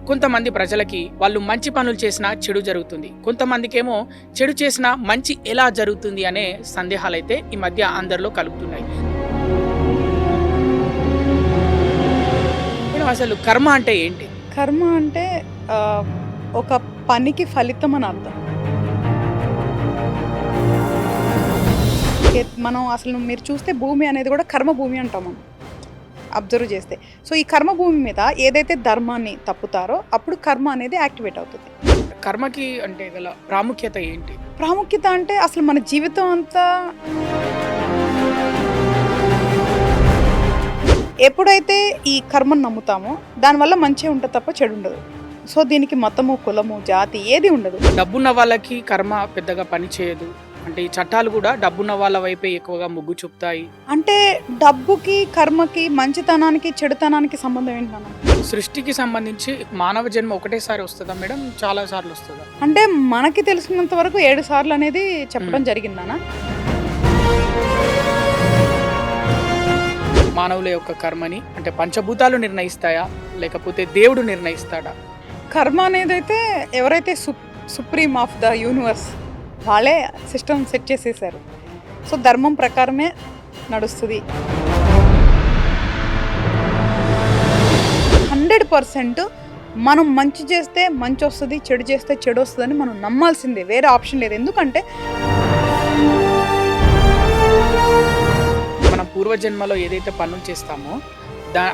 కొంతమంది ప్రజలకి వాళ్ళు మంచి పనులు చేసినా చెడు జరుగుతుంది. కొంతమందికేమో చెడు చేసినా మంచి ఎలా జరుగుతుంది అనే సందేహాలైతే ఈ మధ్య అందరిలో కలుగుతున్నాయి. మేడం, అసలు కర్మ అంటే ఏంటి? కర్మ అంటే ఒక పనికి ఫలితం అని అర్థం. మనం అసలు మీరు చూస్తే భూమి అనేది కూడా కర్మ భూమి అంటాం మనం అబ్జర్వ్ చేస్తే. సో ఈ కర్మ భూమి మీద ఏదైతే ధర్మాన్ని తప్పుతారో అప్పుడు కర్మ అనేది యాక్టివేట్ అవుతుంది. కర్మకి అంటే గల ప్రాముఖ్యత ఏంటి? ప్రాముఖ్యత అంటే అసలు మన జీవితం అంతా ఎప్పుడైతే ఈ కర్మను నమ్ముతామో దానివల్ల మంచి ఉంటుంది తప్ప చెడు ఉండదు. సో దీనికి మతము, కులము, జాతి ఏది ఉండదు. డబ్బున్న వాళ్ళకి కర్మ పెద్దగా పని చేయదు అంటే ఈ చట్టాలు కూడా డబ్బున్న వాళ్ళ వైపే ఎక్కువగా మొగ్గు చూపుతాయి. అంటే డబ్బుకి, కర్మకి, మంచితనానికి, చెడుతనానికి సంబంధం ఏంటన్నా? సృష్టికి సంబంధించి మానవ జన్మ ఒకటేసారి వస్తుందా మేడం, చాలా సార్లు వస్తుందా? అంటే మనకి తెలిసినంత వరకు 7 సార్లు అనేది చెప్పడం జరిగిందనా. మానవుల యొక్క కర్మని అంటే పంచభూతాలు నిర్ణయిస్తాయా లేకపోతే దేవుడు నిర్ణయిస్తాడా? కర్మ అనేది అయితే ఎవరైతే సుప్రీం ఆఫ్ ద యూనివర్స్ వాళ్ళే సిస్టమ్ సెట్ చేసేసారు. సో ధర్మం ప్రకారమే నడుస్తుంది. 100% మనం మంచి చేస్తే మంచి వస్తుంది, చెడు చేస్తే చెడు వస్తుందని మనం నమ్మాల్సిందే, వేరే ఆప్షన్ లేదు. ఎందుకంటే మనం పూర్వజన్మలో ఏదైతే పనులు చేస్తామో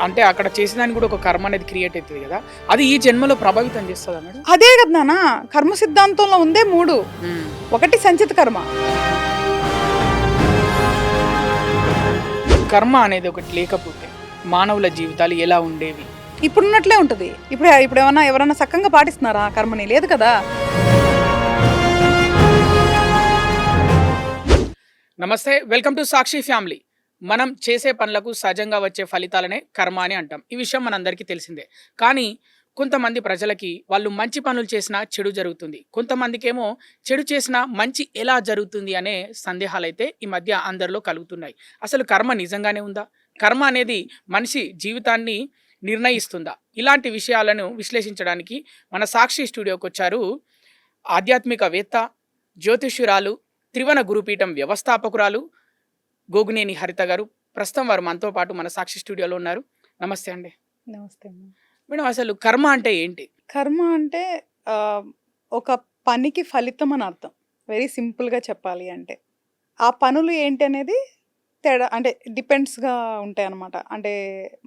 అంటే అక్కడ చేసేదానికి కూడా ఒక కర్మ అనేది క్రియేట్ అవుతుంది కదా, అది ఈ జన్మలో ప్రభావితం చేస్తుందా మేడం? అదే కదా నాన్న, కర్మ సిద్ధాంతంలో ఉందే 3. ఒకటి సంచిత కర్మ. కర్మ అనేది ఒకటి లేకపోతే మానవుల జీవితాలు ఎలా ఉండేవి? ఇప్పుడున్నట్లే ఉంటుంది. ఇప్పుడు ఎవరన్నా సక్కంగా పాటిస్తున్నారా కర్మని? లేదు కదా. నమస్తే, వెల్కమ్ టు సాక్షి ఫ్యామిలీ. మనం చేసే పనులకు సహజంగా వచ్చే ఫలితాలనే కర్మ అని అంటాం. ఈ విషయం మనందరికీ తెలిసిందే. కానీ కొంతమంది ప్రజలకి వాళ్ళు మంచి పనులు చేసినా చెడు జరుగుతుంది. కొంతమందికేమో చెడు చేసినా మంచి ఎలా జరుగుతుంది అనే సందేహాలైతే ఈ మధ్య అందరిలో కలుగుతున్నాయి. అసలు కర్మ నిజంగానే ఉందా? కర్మ అనేది మనిషి జీవితాన్ని నిర్ణయిస్తుందా? ఇలాంటి విషయాలను విశ్లేషించడానికి మన సాక్షి స్టూడియోకి వచ్చారు ఆధ్యాత్మికవేత్త, జ్యోతిష్యురాలు, త్రివణ గురుపీఠం వ్యవస్థాపకురాలు గోగునేని హరిత గారు. ప్రస్తుతం వారు మనతో పాటు మన సాక్షి స్టూడియోలో ఉన్నారు. నమస్తే అండి. నమస్తే మేడం, అసలు కర్మ అంటే ఏంటి? కర్మ అంటే ఒక పనికి ఫలితం అని అర్థం. వెరీ సింపుల్గా చెప్పాలి అంటే ఆ పనులు ఏంటి అనేది తేడా అంటే డిపెండ్స్గా ఉంటాయి అన్నమాట. అంటే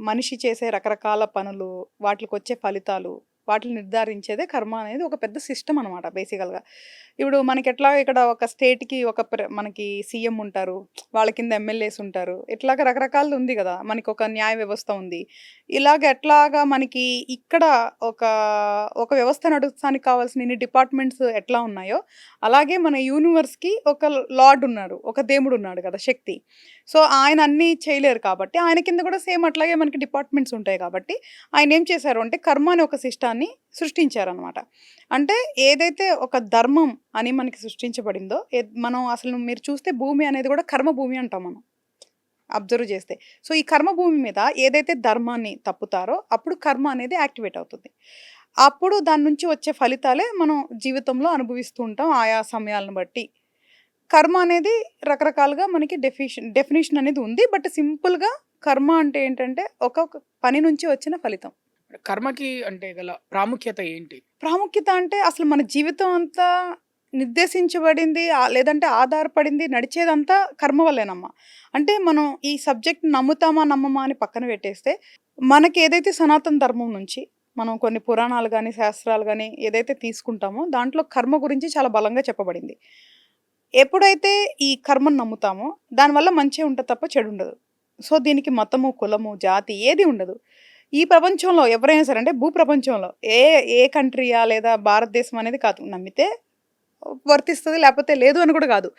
మనిషి చేసే రకరకాల పనులు, వాటికి వచ్చే ఫలితాలు, వాటిని నిర్ధారించేదే కర్మ అనేది ఒక పెద్ద సిస్టమ్ అనమాట బేసికల్గా. ఇప్పుడు మనకి ఎట్లా ఇక్కడ ఒక స్టేట్కి మనకి సీఎం ఉంటారు, వాళ్ళ కింద ఎమ్మెల్యేస్ ఉంటారు, ఇట్లాగ రకరకాలు ఉంది కదా. మనకి ఒక న్యాయ వ్యవస్థ ఉంది. ఎట్లాగా మనకి ఇక్కడ ఒక ఒక వ్యవస్థ నడుస్తానికి కావాల్సిన ఇన్ని డిపార్ట్మెంట్స్ ఎట్లా ఉన్నాయో అలాగే మన యూనివర్స్కి ఒక లార్డ్ ఉన్నాడు, ఒక దేవుడు ఉన్నాడు కదా, శక్తి. సో ఆయన అన్నీ చేయలేరు కాబట్టి ఆయన కింద కూడా సేమ్ అట్లాగే మనకి డిపార్ట్మెంట్స్ ఉంటాయి కాబట్టి ఆయన ఏం చేశారు అంటే కర్మ అనే ఒక సిస్టాన్ని సృష్టించారనమాట. అంటే ఏదైతే ఒక ధర్మం అని మనకి సృష్టించబడిందో, మనం అసలు మీరు చూస్తే భూమి అనేది కూడా కర్మ భూమి అంటాం మనం అబ్జర్వ్ చేస్తే. సో ఈ కర్మ భూమి మీద ఏదైతే ధర్మాన్ని తప్పుతారో అప్పుడు కర్మ అనేది యాక్టివేట్ అవుతుంది. అప్పుడు దాని నుంచి వచ్చే ఫలితాలే మనం జీవితంలో అనుభవిస్తూ ఉంటాం ఆయా సమయాలను బట్టి. కర్మ అనేది రకరకాలుగా మనకి డెఫినేషన్ అనేది ఉంది. బట్ సింపుల్గా కర్మ అంటే ఏంటంటే ఒక పని నుంచి వచ్చిన ఫలితం. కర్మకి అంటే గల ప్రాముఖ్యత ఏంటి? ప్రాముఖ్యత అంటే అసలు మన జీవితం అంతా నిర్దేశించబడింది లేదంటే ఆధారపడింది నడిచేదంతా కర్మ వల్లేనమ్మా. అంటే మనం ఈ సబ్జెక్ట్ నమ్ముతామా నమ్మమా అని పక్కన పెట్టేస్తే మనకి ఏదైతే సనాతన ధర్మం నుంచి మనం కొన్ని పురాణాలు కానీ శాస్త్రాలు కానీ ఏదైతే తీసుకుంటామో దాంట్లో కర్మ గురించి చాలా బలంగా చెప్పబడింది. ఎప్పుడైతే ఈ కర్మను నమ్ముతామో దానివల్ల మంచి ఉంటుంది తప్ప చెడు ఉండదు. సో దీనికి మతము, కులము, జాతి ఏది ఉండదు. ఈ ప్రపంచంలో ఎవరైనా సరే అంటే భూప్రపంచంలో ఏ కంట్రీయా లేదా భారతదేశం అనేది కాదు, నమ్మితే వర్తిస్తుంది లేకపోతే లేదు అని కూడా కాదు.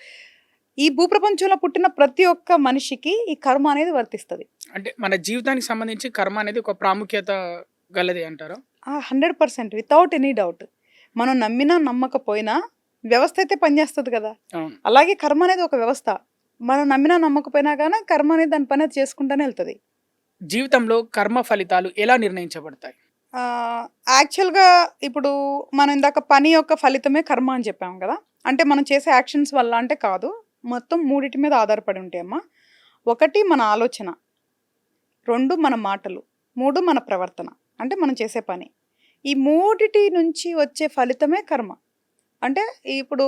ఈ భూప్రపంచంలో పుట్టిన ప్రతి ఒక్క మనిషికి ఈ కర్మ అనేది వర్తిస్తుంది. అంటే మన జీవితానికి సంబంధించి కర్మ అనేది ఒక ప్రాముఖ్యత గలది అంటారా? 100% వితౌట్ ఎనీ డౌట్. మనం నమ్మినా నమ్మకపోయినా వ్యవస్థ అయితే పనిచేస్తుంది కదా. అలాగే కర్మ అనేది ఒక వ్యవస్థ. మనం నమ్మినా నమ్మకపోయినా కానీ కర్మ అనేది దాని పని చేసుకుంటూనే వెళ్తుంది. జీవితంలో కర్మ ఫలితాలు ఎలా నిర్ణయించబడతాయి? యాక్చువల్‌గా ఇప్పుడు మనం ఇందాక పని యొక్క ఫలితమే కర్మ అని చెప్పాం కదా! అంటే మనం చేసే యాక్షన్స్ వల్ల అంటే కాదు. మొత్తం మూడిటి మీద ఆధారపడి ఉంటాయమ్మా. 1 మన ఆలోచన, 2 మన మాటలు, 3 మన ప్రవర్తన. అంటే మనం చేసే పని. ఈ మూడిటి నుంచి వచ్చే ఫలితమే కర్మ. అంటే ఇప్పుడు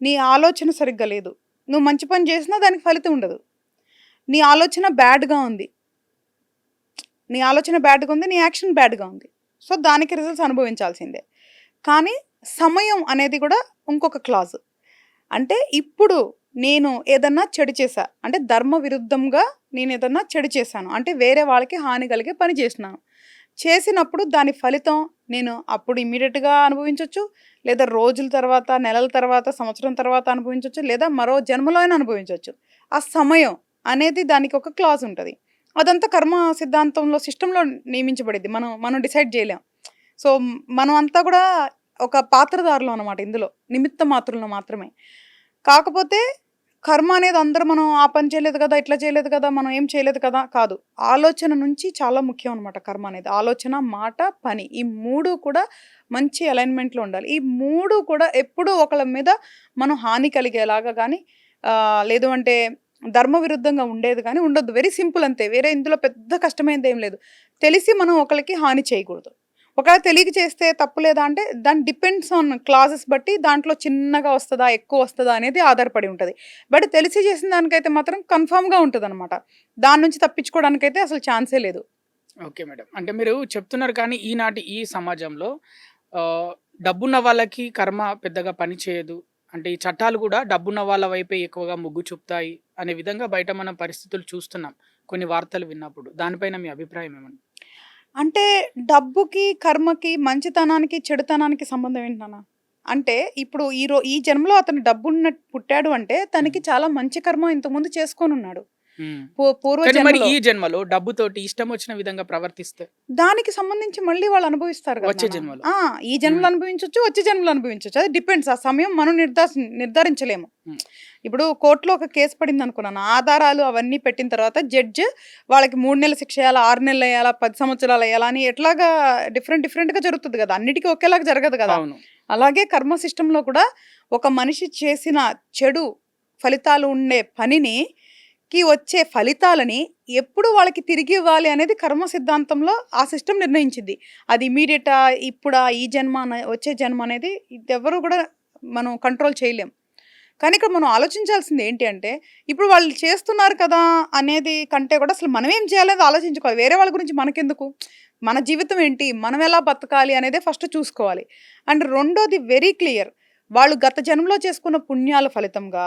నీ ఆలోచన సరిగ్గా లేదు. నువ్వు మంచి పని చేసినా దానికి ఫలితం ఉండదు. నీ ఆలోచన బ్యాడ్‌గా ఉంది. నీ ఆలోచన బ్యాడ్‌గా ఉంది. నీ యాక్షన్ బ్యాడ్‌గా ఉంది. సో, దానికి రిజల్ట్స్ అనుభవించాల్సిందే. కానీ సమయం అనేది కూడా ఇంకొక క్లాజ్. అంటే ఇప్పుడు నేను ఏదన్నా చెడు చేశా. అంటే ధర్మ విరుద్ధంగా నేనేదన్నా చెడు చేశాను. అంటే వేరే వాళ్ళకి హాని కలిగే పని చేసినాను. చేసినప్పుడు దాని ఫలితం నేను అప్పుడు ఇమ్మీడియేట్‌గా అనుభవించొచ్చు. లేదా రోజుల తర్వాత, నెలల తర్వాత, సంవత్సరం తర్వాత అనుభవించొచ్చు. లేదా మరో జన్మలో అయినా అనుభవించొచ్చు. ఆ సమయం అనేది దానికి ఒక క్లాజ్ ఉంటది. అదంతా కర్మ సిద్ధాంతంలో సిస్టమ్‌లో నియమించబడిద్ది. మనం డిసైడ్ చేయలేం. సో, మనం అంతా కూడా ఒక పాత్రధారులం అనమాట ఇందులో. నిమిత్త మాత్రులం మాత్రమే. కాకపోతే కర్మ అనేది అందరూ మనం ఆ పని చేయలేదు కదా! ఇట్లా చేయలేదు కదా! మనం ఏం చేయలేదు కదా! కాదు. ఆలోచన నుంచి చాలా ముఖ్యం అనమాట కర్మ అనేది. ఆలోచన, మాట, పని. ఈ 3 కూడా మంచి అలైన్‌మెంట్‌లో ఉండాలి. ఈ 3 కూడా ఎప్పుడూ ఒకళ్ళ మీద మనం హాని కలిగేలాగా గానీ, లేదు అంటే ధర్మ విరుద్ధంగా ఉండేది గానీ ఉండొద్దు. వెరీ సింపుల్ అంతే. వేరే ఇందులో పెద్ద కష్టమైనదేం లేదు. తెలిసి మనం ఒకళ్ళకి హాని చేయకూడదు. ఒకవేళ తెలియక చేస్తే తప్పు లేదా అంటే దాని డిపెండ్స్ ఆన్ క్లాజెస్ బట్టి దాంట్లో చిన్నగా వస్తదా? ఎక్కువ వస్తదా? అనేది ఆధారపడి ఉంటది. బట్ తెలిసి చేసిన దానికైతే మాత్రం కన్ఫర్మ్‌గా ఉంటదనమాట. దాని నుంచి తప్పించుకోవడానికైతే అసలు ఛాన్సే లేదు. Okay madam. అంటే మీరు చెప్తున్నారు కానీ ఈనాటి ఈ సమాజంలో ఆహ్, డబ్బున్న వాళ్ళకి కర్మ పెద్దగా పని చేయదు. అంటే ఈ చట్టాలు కూడా డబ్బున్న వాళ్ళ వైపే ఎక్కువగా మొగ్గు చూపుతాయి అనే విధంగా బయట మనం పరిస్థితులు చూస్తున్నాం. కొన్ని వార్తలు విన్నప్పుడు. దానిపైన మీ అభిప్రాయం ఏమండి? అంటే డబ్బుకి, కర్మకి, మంచితనానికి, చెడుతనానికి సంబంధం ఏంటి నాన్న? అంటే ఇప్పుడు ఈ జన్మలో అతను పుట్టాడు అంటే తనకి హ్మ్. చాలా మంచి కర్మ ఇంతకుముందు చేసుకొనున్నాడు. హ్మ్. పూర్వ కానీ మరి జన్మలో. ఈ జన్మలో డబ్బుతోటి ఇష్టం వచ్చిన విధంగా ప్రవర్తిస్తే దానికి సంబంధించి మళ్ళీ వాళ్ళు అనుభవిస్తారు కదా వచ్చే నాన్న. జన్మలో. ఈ జన్మలో హ్మ్. అనుభవించొచ్చు, వచ్చే జన్మలో అనుభవించొచ్చు. అది డిపెండ్స్. ఆ సమయం మనం నిర్ధారించలేము. హ్మ్. ఇప్పుడు కోర్టులో ఒక కేసు పడిందనుకో నాన్న, ఆధారాలు అవన్నీ పెట్టిన తర్వాత జడ్జ్ వాళ్ళకి 3 నెలల శిక్ష ఎయ్యాలా, 6 నెలలెయ్యాలా, 10 సంవత్సరాలెయ్యాలా అని ఎట్లాగా డిఫరెంట్‌గా జరుగుతది గదా! అన్నిటికి ఒకేలాగా జరగదు గదా! అవును. అలాగే కర్మ సిస్టమ్‌లో కూడా ఒక మనిషి చేసిన చెడు ఫలితాలు ఉండే వచ్చే ఫలితాలని ఎప్పుడు వాళ్ళకి తిరిగి ఇవ్వాలి అనేది కర్మ సిద్ధాంతంలో ఆ సిస్టమ్ నిర్ణయించింది. అది ఇమ్మీడియేటా, ఇప్పుడా, ఈ జన్మ వచ్చే జన్మ అనేది ఇదెవ్వరు గూడా మనం కంట్రోల్ చేయలేం. కానీ ఇక్కడ మనం ఆలోచించాల్సింది ఏంటి అంటే, ఇప్పుడు వాళ్ళు చేస్తున్నారు కదా అనేది కంటే కూడా అసలు మనమేం చేయాలనేది ఆలోచించుకోవాలి. వేరే వాళ్ళ గురించి మనకెందుకు? మన జీవితం ఏంటి? మనం ఎలా బతకాలి అనేదే ఫస్ట్ చూసుకోవాలి. అండ్ రెండోది వెరీ క్లియర్. వాళ్ళు గత జన్మలో చేసుకున్న పుణ్యాల ఫలితంగా,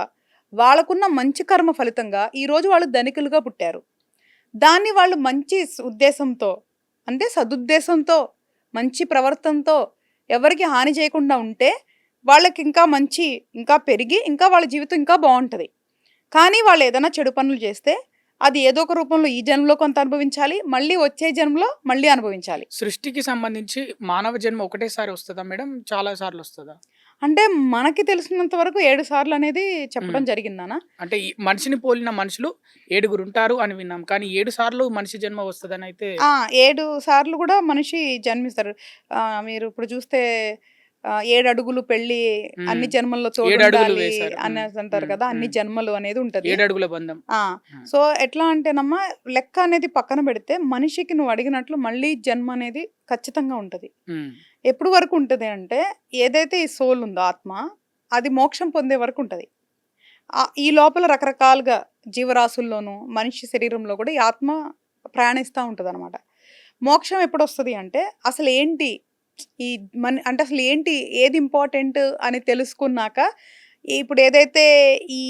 వాళ్ళకున్న మంచి కర్మ ఫలితంగా ఈరోజు వాళ్ళు ధనికులుగా పుట్టారు. దాన్ని వాళ్ళు మంచి ఉద్దేశంతో, అంటే సదుద్దేశంతో, మంచి ప్రవర్తనతో ఎవరికీ హాని చేయకుండా ఉంటే వాళ్ళకింకా ఇంకా పెరిగి, ఇంకా వాళ్ళ జీవితం ఇంకా బావుంటది. కానీ వాళ్ళేదైనా చెడు పనులు చేస్తే, అది ఏదో ఒక రూపంలో ఈ జన్మలో కొంత అనుభవించాలి. మళ్ళీ వచ్చే జన్మలో మళ్ళీ అనుభవించాలి. సృష్టికి సంబంధించి మానవ జన్మ ఒకటేసారి వస్తదా మేడం? చాలా సార్లొస్తదా? అంటే మనకి తెలిసినంత వరకు 7 సార్లనేది హ్మ్. చెప్పడం జరిగింది నాన్న. అంటే ఈ మనిషిని పోలిన మనుషులు 7గురుంటారు అని విన్నాం. కానీ 7 సార్లు మనిషి జన్మ వస్తదనైతే 7 సార్లు గూడా మనిషి జన్మిస్తారు. మీరు ఇప్పుడు చూస్తే 7 అడుగులు పెళ్లి, హ్మ్. అన్ని జన్మల్లో 7 అడుగులు తోడుండాలి వేశారు. హ్మ్. అనేసి అంటారు హ్మ్. కదా! అన్ని హ్మ్. జన్మలు అనేది ఉంటది. 7 అడుగుల బంధం. ఆ! హ్మ్. సో, ఎట్లా అంటేనమ్మా, లెక్క అనేది పక్కన పెడితే మనిషికి నువ్వు అడిగినట్లు మళ్ళీ జన్మ అనేది ఖచ్చితంగా ఉంటది. హ్మ్. ఎప్పుడు వరకు ఉంటది అంటే, ఏదైతే ఈ సోల్ ఉందో ఆత్మ, అది మోక్షం పొందే వరకు ఉంటది. ఈ లోపల రకరకాలుగా జీవరాశుల్లోనూ, మనిషి శరీరంలో కూడా ఈ ఆత్మ ప్రయాణిస్తా ఉంటదనమాట. మోక్షం ఎప్పుడొస్తది అంటే, అసలేంటి ఈ అంటే అసలేంటి, ఏది ఇంపార్టెంట్ అని తెలుసుకున్నాక, ఇప్పుడు ఏదైతే ఈ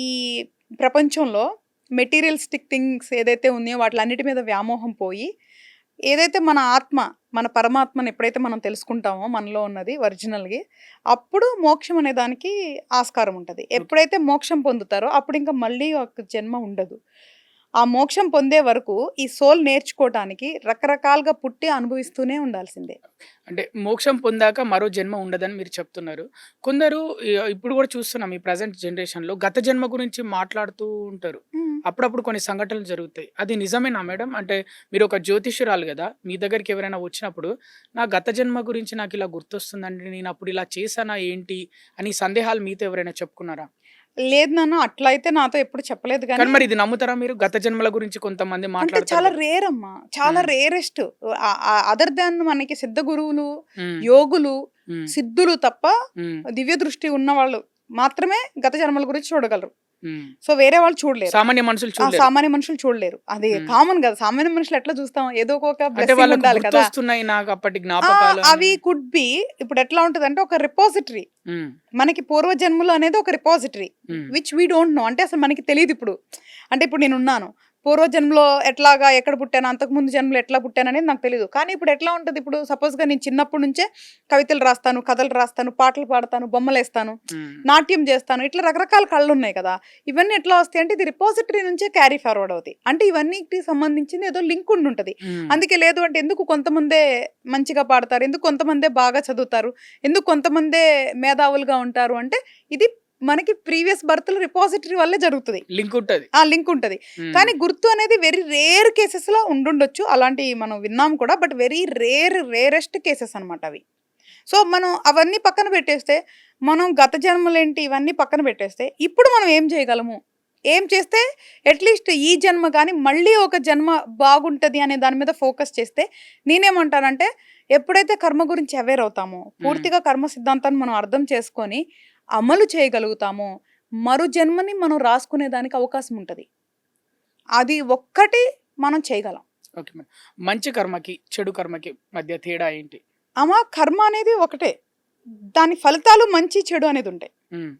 ప్రపంచంలో మెటీరియలిస్టిక్ థింగ్స్ ఏదైతే ఉన్నాయో వాటిలన్నిటి మీద వ్యామోహం పోయి, ఏదైతే మన ఆత్మ, మన పరమాత్మని ఎప్పుడైతే మనం తెలుసుకుంటామో మనలో ఉన్నది ఒరిజినల్‌గి, అప్పుడు మోక్షం అనే దానికి ఆస్కారం ఉంటది. ఓకే. ఎప్పుడైతే మోక్షం పొందుతారో అప్పుడింక మళ్ళీ ఒక జన్మ ఉండదు. ఆ మోక్షం పొందే వరకు ఈ సోల్ నేర్చుకోవటానికి రకరకాలుగా పుట్టి అనుభవిస్తూనే ఉండాల్సిందే. అంటే మోక్షం పొందాక మరో జన్మ ఉండదని మీరు చెప్తున్నారు. కొందరు ఇప్పుడు కూడా చూస్తున్నాం ఈ ప్రెజెంట్ జనరేషన్‌లో గత జన్మ గురించి మాట్లాడుతూ ఉంటారు. హ్మ్. అప్పుడప్పుడు కొన్ని సంఘటనలు జరుగుతాయి. అది నిజమేనా మేడం? అంటే మీరొక జ్యోతిష్యురాలు గదా! మీ దగ్గరికి ఎవరైనా వచ్చినప్పుడు, నా గత జన్మ గురించి నాకిలా గుర్తొస్తుందండి. నేనప్పుడు ఇలా చేశానా ఏంటి? అని సందేహాలు మీతో ఎవరైనా చెప్పుకున్నారా? లేదు నాన్న, అట్లా అయితే నాతో ఎప్పుడు చెప్పలేదు కానీ గానీ, మరి ఇది నమ్ముతారా మీరు? గత జన్మల గురించి కొంతమంది అంటే మాట్లాడతారు చాలా గదా! రేర్ అమ్మా. చాలా హ్మ్. రేరెస్ట్. అదర్ దాన్ మనకి సిద్ధ గురువులు, హ్మ్. యోగులు, హ్మ్. సిద్ధులు తప్ప హ్మ్. దివ్య దృష్టి ఉన్నవాళ్ళు మాత్రమే గత జన్మల గురించి చూడగలరు. హ్మ్. సో, వేరే వాళ్ళు చూడలేరు. సామాన్య మనుషులు చూడలేరు. సామాన్య మనుషులు చూడలేరు. అది హ్మ్. కామన్ గదా! సామాన్య మనుషులు ఎట్లా చూస్తాం? ఏదో ఒక అంటే బ్లెస్సింగ్ వాళ్ళకు ఉండాలి కదా! గుర్తొస్తున్నాయి నాకు అప్పటి జ్ఞాపకాలు అని. అవి కుడ్ బి. ఇప్పుడు ఎట్లా ఉంటదంటే ఒక రిపాజిటరీ. హ్మ్. మనకి పూర్వజన్మలు అనేది ఒక repository. Hmm. Which we don't know. అంటే అసలు మనకి తెలీదిప్పుడు. అంటే ఇప్పుడు నేనున్నాను. పూర్వజన్మలో ఎట్లాగా ఎక్కడ పుట్టాను, అంతకుముందు జన్మలో ఎట్లా పుట్టాననేది నాకు తెలీదు. కానీ ఇప్పుడు ఎట్లా ఉంటది, ఇప్పుడు సపోజ్‌గా నేను చిన్నప్పటి నుంచే కవితలు రాస్తాను, కథలు రాస్తాను, పాటలు పాడతాను, బొమ్మలేస్తాను, హ్మ్. నాట్యం చేస్తాను. ఇట్లా రకరకాల కళలున్నాయి కదా! ఇవన్నీ ఎట్లా వస్తాయంటే ఇది రిపాజిటరీ నుంచే క్యారీ ఫార్వర్డ్ అవుతాయి. అంటే ఇవన్నీకి సంబంధించింది ఏదో లింక్ ఉండుంటది. హ్మ్. అందుకే లేదు అంటే ఎందుకు కొంతమందే మంచిగా పాడతారు, ఎందుకు కొంతమందే బాగా చదువుతారు, ఎందుకు కొంతమందే మేధావులుగా ఉంటారు అంటే ఇది మనకి ప్రీవియస్ బర్త్‌లో రిపాజిటరీ వల్లే జరుగుతది. లింక్ ఉంటది. ఆ లింక్ ఉంటది. హ్మ్. కానీ గుర్తు అనేది వెరీ రేర్ కేసెస్‌లో ఉండుండొచ్చు. అలాంటియి మనం విన్నాం కూడా. బట్ వెరీ రేరెస్ట్ కేసెస్ అనమాట అవి. సో, మనం అవన్నీ పక్కన పెట్టేస్తే, మనం గత జన్మలేంటి ఇవన్నీ పక్కన పెట్టేస్తే, ఇప్పుడు మనం ఏం చేయగలము? ఏం చేస్తే అట్‌లీస్ట్ ఈ జన్మ గాని, మళ్ళీ ఒక జన్మ బాగుంటది అనే దాని మీద ఫోకస్ చేస్తే, నేనేమంటానంటే, ఎప్పుడైతే కర్మ గురించి అవేర్ అవుతామో, హ్మ్. పూర్తిగా కర్మ సిద్ధాంతాన్ని మనం అర్థం చేసుకొని, అమలు చేయగలుగుతామో, మరు జన్మని మనం రాసుకునే దానికి అవకాశం ఉంటది. అది ఒక్కటి మనం చేయగలం. Okay madam. మంచి కర్మకి, చెడు కర్మకి మధ్య తేడా ఏంటి? కర్మ అనేది ఒకటే. దాని ఫలితాలు మంచి, చెడు అనేదుంటాయి. హ్మ్.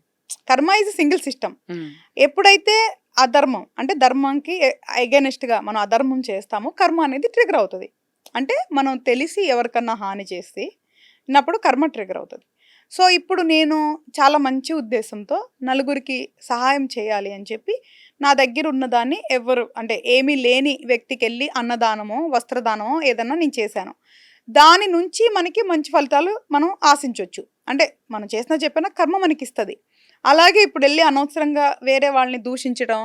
కర్మ ఈజ్ సింగిల్ సిస్టమ్. హ్మ్. ఎప్పుడైతే అధర్మం అంటే ధర్మంకి ఎగైనెస్ట్‌గా మనం అధర్మం చేస్తామో కర్మ అనేది ట్రిగ్గర్ అవుతది. అంటే మనం తెలిసి ఎవరికన్నా హాని చేసినప్పుడు కర్మ ట్రిగ్గర్ అవుతది. సో, ఇప్పుడు నేను చాలా మంచి ఉద్దేశంతో నలుగురికి సహాయం చేయాలి అని చెప్పి నా దగ్గరున్న దాన్ని ఎవ్వరు అంటే ఏమీ లేని వ్యక్తికెళ్ళి అన్నదానమో, వస్త్రదానమో ఏదన్నా నేను చేశాను. దాని నుంచి మనకి మంచి ఫలితాలు మనం ఆశించొచ్చు. అంటే మనం చేసినా చెప్పినా కర్మ మనకిస్తది. అలాగే ఇప్పుడెళ్ళి అనవసరంగా వేరే వాళ్ళని దూషించడం,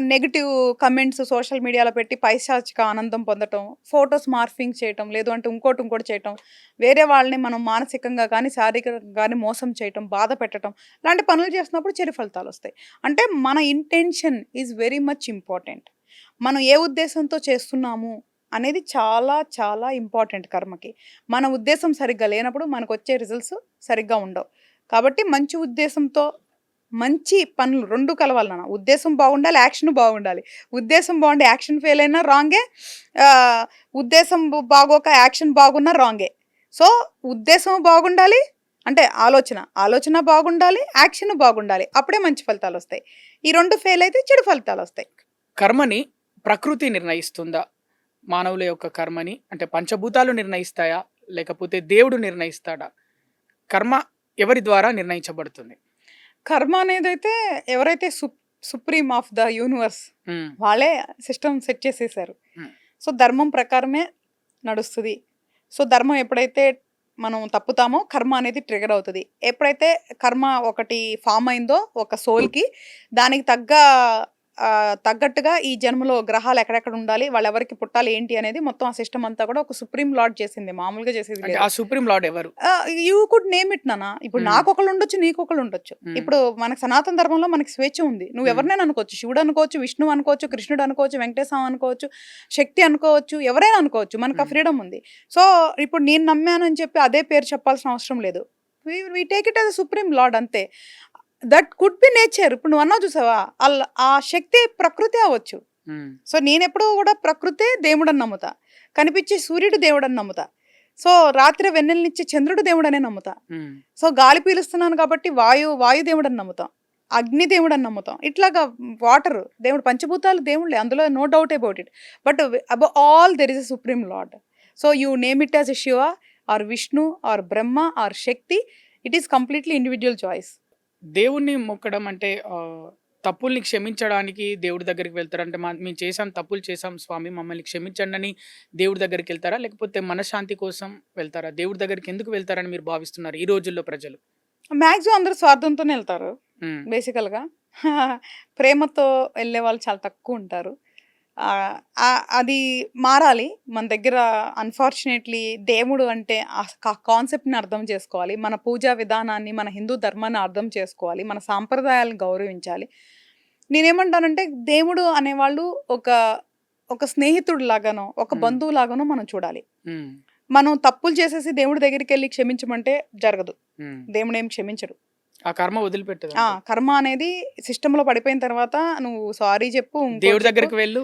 నెగెటివ్ కమెంట్స్ సోషల్ మీడియాలో పెట్టి పైశాచిక ఆనందం పొందటం, ఫోటోస్ మార్ఫింగ్ చేయటం, లేదు అంటే ఇంకోటి చేయటం, వేరే వాళ్ళని మనం మానసికంగా గానీ, శారీరకంగా గానీ మోసం చేయటం, బాధ పెట్టటం, ఇలాంటి పనులు చేసినప్పుడు చెడు ఫలితాలొస్తాయి. అంటే మన intention is very much important. మనం ఏ ఉద్దేశంతో చేస్తున్నాము అనేది చాలా చాలా ఇంపార్టెంట్ కర్మకి. మన ఉద్దేశం సరిగ్గా లేనప్పుడు మనకొచ్చే రిజల్ట్స్ సరిగ్గా ఉండవు. కాబట్టి మంచి ఉద్దేశంతో మంచి పనులు 2 కలవాలి నాన్న. ఉద్దేశం బాగుండాలి, యాక్షన్ బాగుండాలి. ఉద్దేశం బాగుండి యాక్షన్ ఫెయిల్ అయినా రాంగే. ఆహ్, ఉద్దేశం బాగోక యాక్షన్ బాగున్నా రాంగే. సో, ఉద్దేశం బాగుండాలి అంటే ఆలోచన బాగుండాలి, యాక్షన్ బాగుండాలి. అప్పుడే మంచి ఫలితాలొస్తాయి. ఈ 2 ఫెయిల్ అయితే చెడు ఫలితాలొస్తాయి. కర్మని ప్రకృతి నిర్ణయిస్తుందా? మానవుల యొక్క కర్మని అంటే పంచభూతాలు నిర్ణయిస్తాయా? లేకపోతే దేవుడు నిర్ణయిస్తాడా? కర్మ ఎవరి ద్వారా నిర్ణయించబడుతుంది? కర్మ అనేదైతే ఎవరైతే సుప్రీం ఆఫ్ ద యూనివర్స్ హ్మ్. వాళ్ళే సిస్టమ్ సెట్ చేసేసారు. హ్మ్. సో, ధర్మం ప్రకారమే నడుస్తది. సో, ధర్మం ఎప్పుడైతే మనం తప్పుతామో కర్మ అనేది ట్రిగ్గర్ అవుతది. ఎప్పుడైతే కర్మ ఒకటి ఫార్మ్ అయిందో ఒక సోల్‌కి దానికి తగ్గట్టుగా ఈ జన్మలో గ్రహాలు ఎక్కడెక్కడ ఉండాలి, వాళ్ళెవరికి పుట్టాలి, ఏంటి అనేది మొత్తం ఆ సిస్టమ్ అంతా కూడా ఒక సుప్రీం లార్డ్ చేసింది. మామూలుగా చేసేది అంటే లేదు. ఆ సుప్రీం లార్డ్ ఎవరు? యూ కుడ్ నేమ్ ఇట్ నాన్న. ఇప్పుడు హ్మ్. నాకొకళ్ళు ఉండొచ్చు, నీకొకళ్ళు ఉండొచ్చు. హ్మ్. ఇప్పుడు మనకు సనాతన ధర్మంలో మనకి స్వేచ్ఛ ఉంది. నువ్వు హ్మ్. ఎవరినైనా అనుకోవచ్చు. శివుడు అనుకోవచ్చు, విష్ణువు అనుకోవచ్చు, కృష్ణుడు అనుకోవచ్చు, వెంకటేశ్వర అనుకోవచ్చు, శక్తి అనుకోవచ్చు, ఎవరైనా అనుకోవచ్చు. మనకు ఆ హ్మ్. ఫ్రీడమ్ ఉంది. సో, ఇప్పుడు నేను నమ్మానని చెప్పి అదే పేరు చెప్పాల్సిన అవసరం లేదు. We take it as a supreme lord అంతే. That could be nature. ఇప్పుడు నువ్వు అన్నావు చూసావా? ఆ శక్తి ప్రకృతే అవ్వచ్చు. హ్మ్. సో, నేనెప్పుడూ గూడా ప్రకృతే దేవుడని నమ్ముతా. కనిపిచ్చే సూర్యుడు దేవుడని నమ్ముతా. సో, రాత్రి వెన్నెలనిచ్చే చంద్రుడు దేవుడనే నమ్ముతా. హ్మ్. సో, గాలి పీలుస్తున్నాను కాబట్టి వాయు దేవుడని నమ్ముతాం. అగ్ని దేవుడని నమ్ముతాం. ఇట్లాగా వాటరు దేవుడు, పంచభూతాలు దేవుళ్ళే. అందులో no doubt about it. But above all there is a supreme lord. So, you name it as a Shiva or Vishnu or Brahma or Shakti. It is completely individual choice. దేవుణ్ణి మొక్కడం అంటే తప్పుల్ని క్షమించడానికి దేవుడి దగ్గరికి వెళ్తారా? అంటే మేము చేసాం, తప్పులు చేసాం స్వామి మమ్మల్ని క్షమించండి అని దేవుడి దగ్గరికి వెళ్తారా? లేకపోతే మనశ్శాంతి కోసం వెళ్తారా? దేవుడి దగ్గరికి ఎందుకు వెళ్తారని మీరు భావిస్తున్నారు ఈ రోజుల్లో ప్రజలు? మాక్సిమం అందరూ స్వార్థంతోనే వెళ్తారు హ్మ్. బేసికల్‌గా. ప్రేమతో వెళ్ళే వాళ్ళు చాలా తక్కువుంటారు. అది మారాలి. మన దగ్గర అన్‌ఫార్చునేట్‌లీ దేవుడు అంటే కాన్సెప్ట్‌ని అర్థం చేసుకోవాలి. మన పూజా విధానాన్ని, మన హిందూ ధర్మాన్ని అర్థం చేసుకోవాలి. మన సాంప్రదాయాలను గౌరవించాలి. నేనేమంటానంటే దేవుడు అనేవాళ్ళు ఒక ఒక స్నేహితుడిలాగానో, ఒక హ్మ్. బంధువులాగానో మనం చూడాలి. హ్మ్. మనం తప్పులు చేసేసి దేవుడి దగ్గరికెళ్ళి క్షమించమంటే జరగదు. హ్మ్. దేవుడేం క్షమించడు. ఆ కర్మ వదిలిపెట్టదంటారు. కర్మ అనేది సిస్టమ్‌లో పడిపోయిన తర్వాత నువ్వు సారీ చెప్పు, ఇంకోటి దేవుడి చెప్పు, దగ్గరికి వెళ్ళు.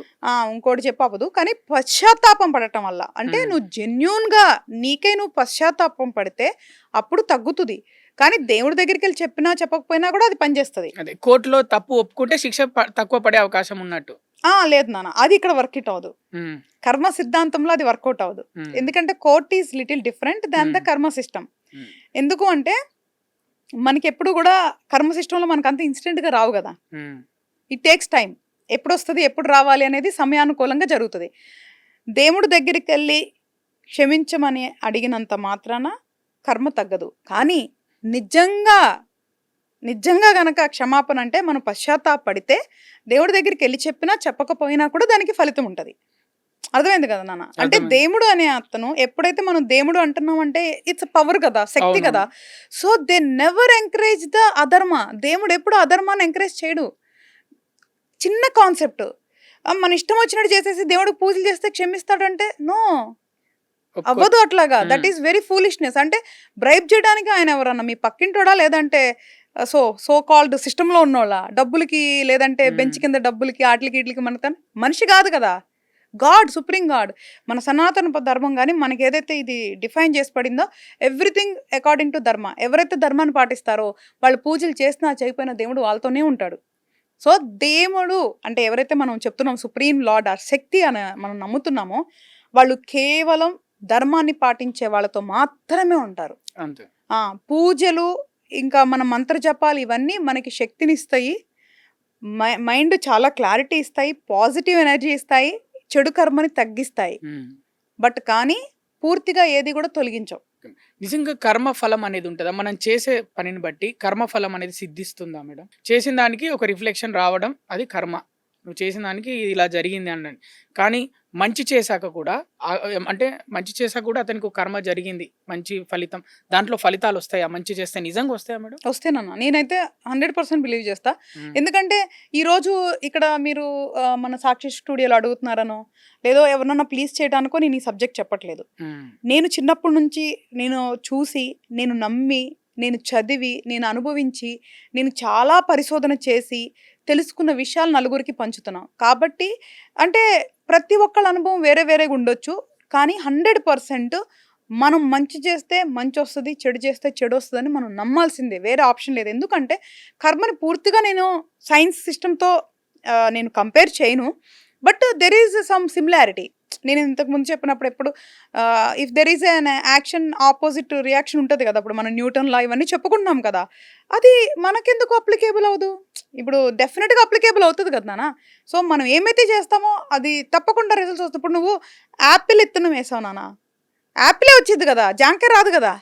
ఇంకోటి చెప్పు అవ్వదు. కానీ పశ్చాత్తాపం పడటం వల్ల అంటే హ్మ్. నువ్వు జెన్యూన్‌గా నీకై నువ్వు పశ్చాత్తాపం పడితే అప్పుడు తగ్గుతుంది. కానీ దేవుడి దగ్గరికెళ్ళి చెప్పినా చెప్పకపోయినా కూడా అది పనిచేస్తది. అదే కోర్టులో తప్పు ఒప్పుకుంటే శిక్ష తక్కువ పడే అవకాశం ఉన్నట్టు. లేదు నాన్న. అది ఇక్కడ వర్కౌట్ అవ్వదు. హ్మ్. కర్మ సిద్ధాంతంలో అది వర్కౌట్ అవ్వదు. హ్మ్. ఎందుకంటే court is little different than the హ్మ్. కర్మ సిస్టమ్. హ్మ్. ఎందుకు అంటే మనకెప్పుడు కూడా కర్మ సిస్టమ్‌లో మనకంత ఇన్‌స్టంట్‌గా రావు గదా! హ్మ్. It takes time. ఎప్పుడొస్తది, ఎప్పుడు రావాలి అనేది సమయానుకూలంగా జరుగుతది. దేవుడి దగ్గరికెళ్ళి క్షమించమని అడిగినంత మాత్రాన కర్మ తగ్గదు. కానీ నిజంగా, నిజంగా గనక క్షమాపణ అంటే మనం పశ్చాత్తాపపడితే దేవుడి దగ్గరికెళ్ళి చెప్పినా, చెప్పకపోయినా కూడా దానికి ఫలితం ఉంటది. అర్థమైంది కదా నాన్న? అంటే అర్థమైంది. దేవుడు అనే అతను ఎప్పుడైతే మనం దేవుడు అంటున్నామంటే ఇట్స్ పవర్ కదా! శక్తి అవునవును. కదా! So, they never encourage the అధర్మ. దేవుడు ఎప్పుడు అధర్మాన్ని ఎంకరేజ్ చేయడు. చిన్న కాన్సెప్ట్. మన ఇష్టం వచ్చినట్టు చేసేసి దేవుడికి పూజలు చేస్తే క్షమిస్తాడంటే నో. ఒప్పుకోరు. అవ్వదు అట్లాగా. హ్మ్. That is very foolishness. అంటే బ్రైబ్ చేయడానికి ఆయన ఎవరన్నా మీ పక్కింటోడా? లేదంటే సో కాల్డ్ సిస్టమ్‌లో ఉన్నోళ్ళా? డబ్బులకి లేదంటే బెంచ్ హ్మ్. కింద డబ్బులకి ఆటిలకి ఈటిలకి మనిషి కాదు కదా! God, supreme God. మన సనాతన ధర్మం గాని మనకేదైతే ఇది డిఫైన్ చేసి పడిందో ఎవ్రీథింగ్ అకార్డింగ్ టు ధర్మ. ఎవరైతే ధర్మాన్ని పాటిస్తారో వాళ్ళు పూజలు చేసినా చేయకపోయినా దేవుడు వాళ్ళతోనే ఉంటాడు. సో, దేవుడు అంటే ఎవరైతే మనం చెప్తున్నాం సుప్రీం లార్డ్ ఆ శక్తి అని మనం నమ్ముతున్నామో వాళ్ళు కేవలం ధర్మాన్ని పాటించే వాళ్ళతో మాత్రమే ఉంటారు. అంతే. పూజలు ఇంకా మన మంత్ర జపాలు ఇవన్నీ మనకి శక్తినిస్తాయి. మైండ్ చాలా క్లారిటీ ఇస్తాయి. పాజిటివ్ ఎనర్జీ ఇస్తాయి. చెడు కర్మని తగ్గిస్తాయి. హ్మ్. బట్ కానీ పూర్తిగా ఏది కూడా తొలగించవు. నిజంగా కర్మ ఫలం అనేది ఉంటదా? మనం చేసే పనిని బట్టి కర్మ ఫలం అనేది సిద్ధిస్తుందా మేడం? చేసిన దానికి ఒక రిఫ్లెక్షన్ రావడం అది కర్మ. నువ్వు చేసిన దానికి ఇలా జరిగింది అనండి. కానీ మంచి చేశాక కూడా అంటే మంచి చేశాక కూడా అతనికి ఒక కర్మ జరిగింది. మంచి ఫలితం. దాంట్లో ఫలితాలు వస్తాయా? మంచి చేస్తే నిజంగా వస్తాయా మేడం? వస్తేనన్నా నేనైతే 100% బిలీవ్ చేస్తా. హ్మ్. ఎందుకంటే ఈరోజు ఇక్కడ మీరు మన సాక్షి స్టూడియోలో అడుగుతున్నారనో, లేదో ఎవరినన్నా ప్లీజ్ చేయడానికో నేను ఈ సబ్జెక్ట్ చెప్పట్లేదు. హ్మ్. నేను చిన్నప్పటి నుంచి నేను చూసి, నేను నమ్మి, నేను చదివి, నేను అనుభవించి, నేను చాలా పరిశోధన చేసి, తెలుసుకున్న విషయాలు నలుగురికి పంచుతున్నా. కాబట్టి అంటే ప్రతి ఒక్కళ్ళ అనుభవం వేరే వేరేగా ఉండొచ్చు. కానీ 100% మనం మంచి చేస్తే మంచొస్తది, చెడు చేస్తే చెడొస్తదని మనం నమ్మాల్సిందే. వేరే ఆప్షన్ లేదు. ఎందుకంటే కర్మని పూర్తిగా నేను సైన్స్ సిస్టమ్‌తో నేను కంపేర్ చేయను. But there is some similarity. నేను ఇంతకు ముందు చెప్పినప్పుడు ఎప్పుడు if there is an action opposite reaction ఉంటది కదా! ఇప్పుడు మనం న్యూటన్ లా ఇవన్నీ చెప్పుకుంటున్నాం కదా! అది మనకెందుకు అప్లికేబుల్ అవ్వదు? ఇప్పుడు డెఫినిట్‌గా అప్లికేబుల్ అవుతది కదా నాన్న! సో, మనం ఏమైతే చేస్తామో అది తప్పకుండా రిజల్ట్స్ వస్తాయి. ఇప్పుడు నువ్వు యాపిల్ ఇత్తనం వేసావు నాన్న. యాపిలే వచ్చిద్ది కదా! జాంకాయ రాదు కదా!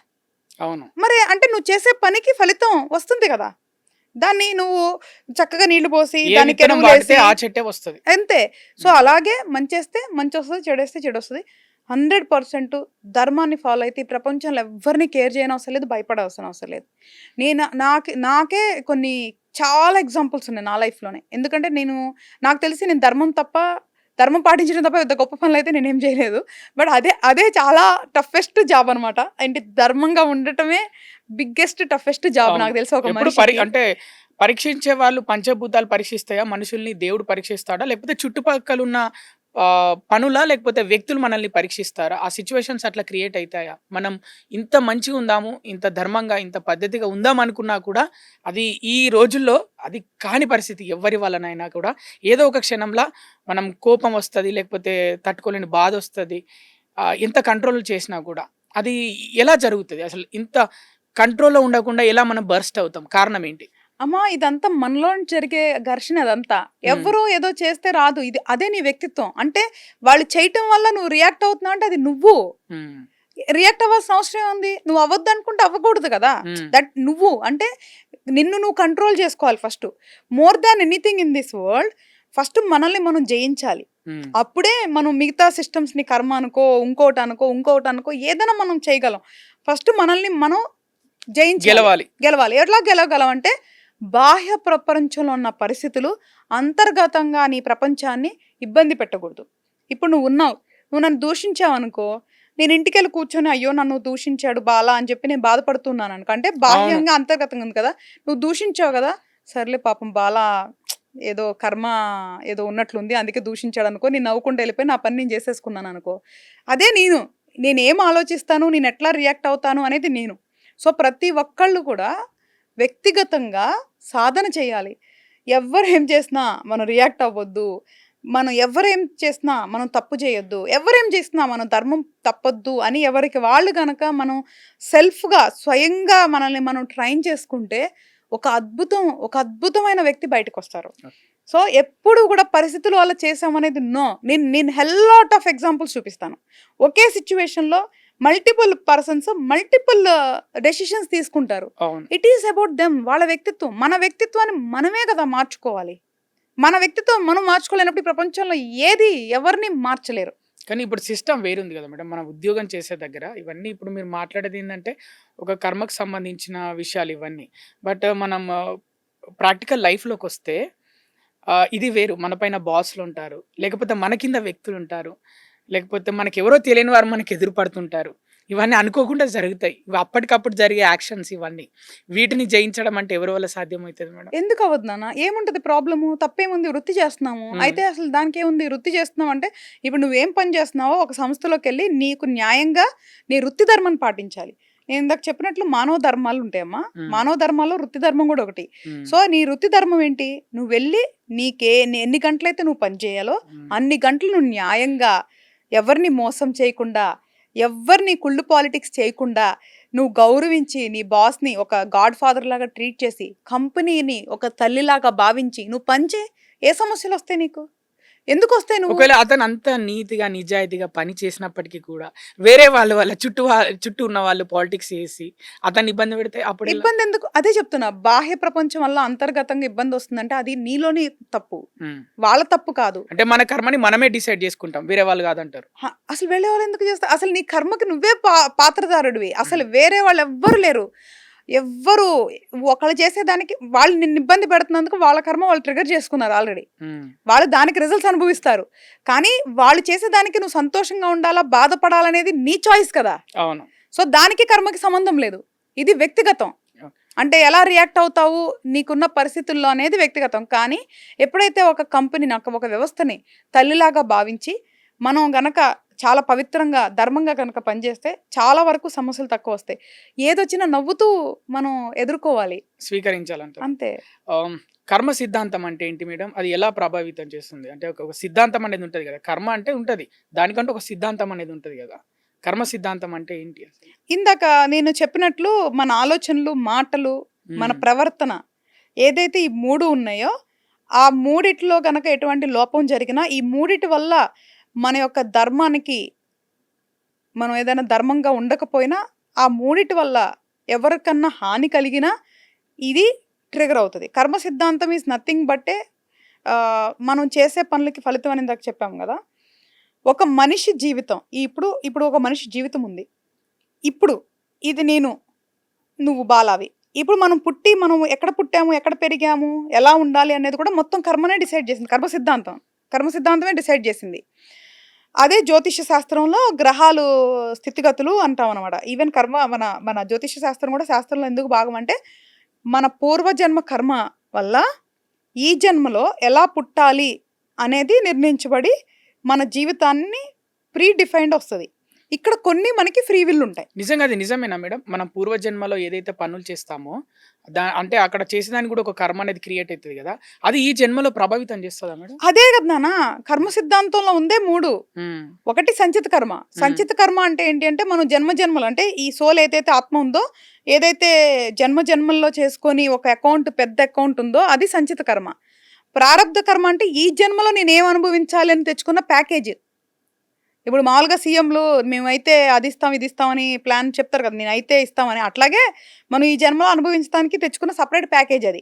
అవును. మరి అంటే నువ్వు చేసే పనికి ఫలితం వస్తుంది కదా! దాన్ని నువ్వు చక్కగా నీళ్లు పోసి ఏ దానికి విత్తనం వాడితే ఎరువులేసి ఆ చెట్టే వస్తది. అంతే. సో, హ్మ్. అలాగే మంచేస్తే మంచొస్తది, చెడేస్తే చెడొస్తది. 100% ధర్మాన్ని ఫాలో అయితే ఈ ప్రపంచంలో ఎవ్వరిని కేర్ చేయనవసరం లేదు, భయపడవసరం అవసరం లేదు. నాకే కొన్ని చాలా ఎగ్జాంపుల్స్ ఉన్నాయి నా లైఫ్‌లోనే. ఎందుకంటే నాకు తెలిసి నేను ధర్మం పాటించడం తప్ప పెద్ద గొప్ప పనులైతే నేనేం చేయలేదు. బట్ అదే చాలా టఫెస్ట్ జాబ్ అనమాట. అంటే ధర్మంగా ఉండటమే బిగ్గెస్ట్, టఫెస్ట్ జాబ్ అవును. నాకు తెలిసి ఒక ఎప్పుడు మనిషికి. అంటే పరీక్షించే వాళ్ళు పంచభూతాలు పరీక్షిస్తాయా? మనుషుల్ని దేవుడు పరీక్షిస్తాడా? లేకపోతే చుట్టుపక్కలున్న పనులా? లేకపోతే వ్యక్తులు మనల్ని పరీక్షిస్తారా? ఆ సిట్యుయేషన్స్ అట్లా క్రియేట్ అయితాయా? మనం ఇంత మంచిగా ఉందాము, ఇంత ధర్మంగా, ఇంత పద్ధతిగా ఉందాం అనుకున్నా కూడా అది ఈ రోజుల్లో అది కాని పరిస్థితి ఎవ్వరి వల్లనైనా కూడా ఏదో ఒక క్షణంలో మనం కోపం వస్తది. లేకపోతే తట్టుకోలేని బాధొస్తది. ఎంత కంట్రోల్ చేసినా కూడా. అది ఎలా జరుగుతది? అసలు ఇంత కంట్రోల్‌లో ఉండకుండా ఎలా మనం బర్స్ట్ అవుతాం? కారణం ఏంటి? అమ్మా ఇదంతా మనలో జరిగే ఘర్షణ అదంతా. ఎవరో ఏదో చేస్తే రాదు. ఇది అదే నీ వ్యక్తిత్వం. అంటే వాళ్ళు చేయటం వల్ల నువ్వు రియాక్ట్ అవుతున్నావు అంటే అది నువ్వు. ఉమ్, రియాక్ట్ అవ్వాల్సిన అవసరం ఏముంది? నువ్వు అవ్వద్దు అనుకుంటే అవ్వకూడదు కదా! ఉమ్, దట్ నువ్వు అంటే నిన్ను నువ్వు కంట్రోల్ చేసుకోవాలి first. More than anything in this world first మనల్ని మనం జయించాలి. ఉమ్, అప్పుడే మనం మిగతా సిస్టమ్స్‌ని కర్మ అనుకో, ఇంకోటి అనుకో ఏదైనా మనం చేయగలం. ఫస్ట్ మనల్ని మనం జయించాలి. గెలవాలి. ఎట్లా గెలవగలం అంటే బాహ్య ప్రపంచంలో ఉన్న పరిస్థితులు అంతర్గతంగా నీ ప్రపంచాన్ని ఇబ్బంది పెట్టకూడదు. ఇప్పుడు నువ్వు ఉన్నావు. నువ్వు నన్ను దూషించావనుకో, నేను ఇంటికెళ్ళి కూర్చొని అయ్యో నన్ను దూషించాడు బాలా అని చెప్పి నేను బాధపడుతున్నాను అనుకో. అంటే బాహ్యంగా అంతర్గతంగా ఉంది కదా. నువ్వు దూషించావు కదా, సర్లే పాపం బాలా ఏదో కర్మ ఏదో ఉన్నట్లుంది అందుకే దూషించాడు అనుకో, నేను నవ్వుకుంటూ వెళ్ళిపోయి నా పని నేను చేసేసుకున్నాను అనుకో. అదే నేనేం ఆలోచిస్తాను, నేను ఎట్లా రియాక్ట్ అవుతాను అనేది నేను. సో ప్రతి ఒక్కళ్ళు కూడా వ్యక్తిగతంగా సాధన చేయాలి. ఎవ్వరు ఏం చేసినా మనం రియాక్ట్ అవ్వద్దు. మనం ఎవరేం చేసినా మనం తప్పు చేయొద్దు. ఎవరేం చేసినా మనం ధర్మం తప్పొద్దు అని ఎవరికి వాళ్ళు గనక మనం సెల్ఫ్‌గా స్వయంగా మనల్ని మనం ట్రైన్ చేసుకుంటే ఒక అద్భుతమైన వ్యక్తి బయటకొస్తారు. సో ఎప్పుడు కూడా పరిస్థితుల వల్ల చేసామనేది నో. నేను హెల్ లాట్ ఆఫ్ ఎగ్జాంపుల్స్ చూపిస్తాను. ఒకే సిచ్యువేషన్‌లో మల్టిపుల్ పర్సన్స్ మల్టిపుల్ డెసిషన్స్ తీసుకుంటారు. అవును. It is about them. వాళ్ళ వ్యక్తిత్వం. మన వ్యక్తిత్వాన్ని మనమే కదా మార్చుకోవాలి. మన వ్యక్తిత్వం మనం మార్చుకోలేనప్పుడు ఈ ప్రపంచంలో ఏది ఎవరిని మార్చలేరు. కానీ ఇప్పుడు సిస్టమ్ వేరుంది కదా మేడం. మన ఉద్యోగం చేసే దగ్గర ఇవన్నీ ఇప్పుడు మీరు మాట్లాడేది ఏంటంటే ఒక కర్మకు సంబంధించిన విషయాలు ఇవన్నీ. బట్ మనం ప్రాక్టికల్ లైఫ్‌లోకి వస్తే ఇది వేరు. మన పైన బాస్‌లు ఉంటారు. లేకపోతే మన కింద వ్యక్తులు ఉంటారు. లేకపోతే మనకెవరో తెలియని వారు మనకు ఎదురు పడుతుంటారు. ఇవన్నీ అనుకోకుండా జరుగుతాయి. ఇవి అప్పటికప్పుడు జరిగే యాక్షన్స్ ఇవన్నీ. వీటిని జయించడం అంటే ఎవరి వల్ల సాధ్యమవుతది మేడం? ఎందుకు అవ్వదు నాన్న? ఏముంటది ప్రాబ్లము? తప్పేముంది? వృత్తి చేస్తున్నాము. హ్మ్. అయితే అసలు దానికేముంది? వృత్తి చేస్తున్నావు అంటే ఇప్పుడు నువ్వేం పని చేస్తున్నావో ఒక సంస్థలోకెళ్ళి నీకు న్యాయంగా నీ వృత్తి ధర్మాన్ని పాటించాలి. నేను ఇందాక చెప్పినట్లు మానవ ధర్మాలు ఉంటాయమ్మా. హ్మ్. మానవ ధర్మాల్లో వృత్తి ధర్మం కూడా ఒకటి. హ్మ్. సో నీ వృత్తి ధర్మం ఏంటి? నువ్వు వెళ్ళి ఎన్ని గంటలైతే నువ్వు పని చేయాలో హ్మ్. అన్ని గంటలు నువ్వు న్యాయంగా ఎవరిని మోసం చేయకుండా, ఎవ్వరిని కుళ్ళు పాలిటిక్స్ చేయకుండా, నువ్వు గౌరవించి నీ బాస్‌ని ఒక గాడ్ ఫాదర్ లాగా ట్రీట్ చేసి, కంపెనీని ఒక తల్లిలాగా భావించి నువ్వు పని చేయి. ఏ సమస్యలొస్తాయి నీకు? ఎందుకొస్తాయి నువ్వు? ఒకవేళ అతను అంత నీతిగా, నిజాయితీగా పని చేసినప్పటికీ కూడా వేరే వాళ్ళ చుట్టూ ఉన్న వాళ్ళు పాలిటిక్స్ చేసి అతన్ని ఇబ్బంది పెడితే అప్పుడు ఎలా? ఇబ్బందెందుకు? అదే చెప్తున్నా. బాహ్య ప్రపంచం వల్ల అంతర్గతంగా ఇబ్బందొస్తుందంటే అది నీలోని తప్పు. హ్మ్. వాళ్ళ తప్పు కాదు. అంటే మన కర్మని మనమే డిసైడ్ చేసుకుంటాం. వేరే వాళ్ళు కాదంటారు. అసలు వేరే వాళ్ళెందుకు చేస్తారు? అసలు నీ కర్మకి నువ్వే పాత్రధారుడివి. అసలు వేరే వాళ్ళెవ్వరు లేరు. ఎవ్వరు ఒకళ్ళు చేసేదానికి వాళ్ళు నిన్ను ఇబ్బంది పెడుతున్నందుకు వాళ్ళ కర్మ వాళ్ళు ట్రిగ్గర్ చేసుకున్నారు ఆల్రెడీ. హ్మ్. వాళ్ళు దానికి రిజల్ట్స్ అనుభవిస్తారు. కానీ వాళ్ళు చేసేదానికి నువ్వు సంతోషంగా ఉండాలా, బాధపడాలనేది నీ చాయిస్ కదా! అవును. సో దానికి కర్మకి సంబంధం లేదు. ఇది వ్యక్తిగతం. ఓకే. అంటే ఎలా రియాక్ట్ అవుతావు నీకున్న పరిస్థితుల్లో అనేది వ్యక్తిగతం. కానీ ఎప్పుడైతే ఒక కంపెనీని ఒక వ్యవస్థని తల్లిలాగా భావించి మనం గనక చాలా పవిత్రంగా ధర్మంగా కనుక పనిచేస్తే చాలా వరకు సమస్యలు తక్కువ వస్తాయి. ఏదొచ్చినా నవ్వుతూ మనం ఎదుర్కోవాలి. స్వీకరించాలంటారు. అంతే. కర్మ సిద్ధాంతం అంటే ఏంటి మేడం? అది ఎలా ప్రభావితం చేస్తుంది? అంటే ఒక సిద్ధాంతం అనేది ఉంటది కదా! కర్మ అంటే ఉంటది. దానికంటూ ఒక సిద్ధాంతం అనేది ఉంటది కదా! కర్మ సిద్ధాంతం అంటే ఏంటి అసలు? ఇందాక నేను చెప్పినట్లు మన ఆలోచనలు, మాటలు, మన హ్మ్. ప్రవర్తన ఏదైతే ఈ 3 ఉన్నాయో ఆ మూడిట్లో గనక ఎటువంటి లోపం జరిగినా ఈ మూడిటి వల్ల మన యొక్క ధర్మానికి మనం ఏదైనా ధర్మంగా ఉండకపోయినా ఆ మూడిటి వల్ల ఎవరికన్నా హాని కలిగినా ఇది ట్రిగర్ అవుతది. కర్మ సిద్ధాంతం ఈజ్ నథింగ్ బట్టే మనం చేసే పనులకి ఫలితం అని ఇందాక చెప్పాం కదా! ఒక మనిషి జీవితం ఇప్పుడు ఒక మనిషి జీవితం ఉంది. ఇప్పుడు ఇది నువ్వు బాలావి. ఇప్పుడు మనం ఎక్కడ పుట్టాము, ఎక్కడ పెరిగాము, ఎలా ఉండాలి అనేది కూడా మొత్తం కర్మనే డిసైడ్ చేసింది. కర్మ సిద్ధాంతమే డిసైడ్ చేసింది. అదే జ్యోతిష్య శాస్త్రంలో గ్రహాలు స్థితిగతులు అంటామనమాట. ఈవెన్ కర్మ మన జ్యోతిష్య శాస్త్రం కూడా శాస్త్రంలో ఎందుకు భాగం అంటే మన పూర్వజన్మ కర్మ వల్ల ఈ జన్మలో ఎలా పుట్టాలి అనేది నిర్ణయించబడి మన జీవితాన్ని ప్రీ డిఫైన్డ్ వస్తది. ఇక్కడ కొన్ని మనకి ఫ్రీ విల్ ఉంటాయి. నిజంగా అది నిజమేనా మేడం? మనం పూర్వజన్మలో ఏదైతే పనులు చేస్తామో, అంటే అక్కడ చేసేదానికి కూడా ఒక కర్మ అనేది క్రియేట్ అయితది గదా! అది ఈ జన్మలో ప్రభావితం చేస్తదా మేడం? అదే కదా నాన్న, కర్మ సిద్ధాంతంలో ఉందే 3. హ్మ్. ఒకటి సంచిత కర్మ. సంచిత కర్మ అంటే ఏంటి అంటే, మనం జన్మలు అంటే ఈ సోల్ ఏదైతే ఆత్మ ఉందో, ఏదైతే జన్మల్లో చేసుకొని ఒక అకౌంట్, పెద్ద అకౌంట్ ఉందో అది సంచిత కర్మ. ప్రారబ్ధ కర్మ అంటే ఈ జన్మలో నేనేం అనుభవించాలి అని తెచ్చుకున్న ప్యాకేజ్. ఇప్పుడు మామూలుగా సీఎంలు మేమైతే అది ఇస్తాం, ఇది ఇస్తామని ప్లాన్ చెప్తారు కదా! నేనైతే ఇస్తామని. అట్లాగే మనం ఈ జన్మలో అనుభవించడానికి తెచ్చుకున్న సెపరేట్ ప్యాకేజ్ అది.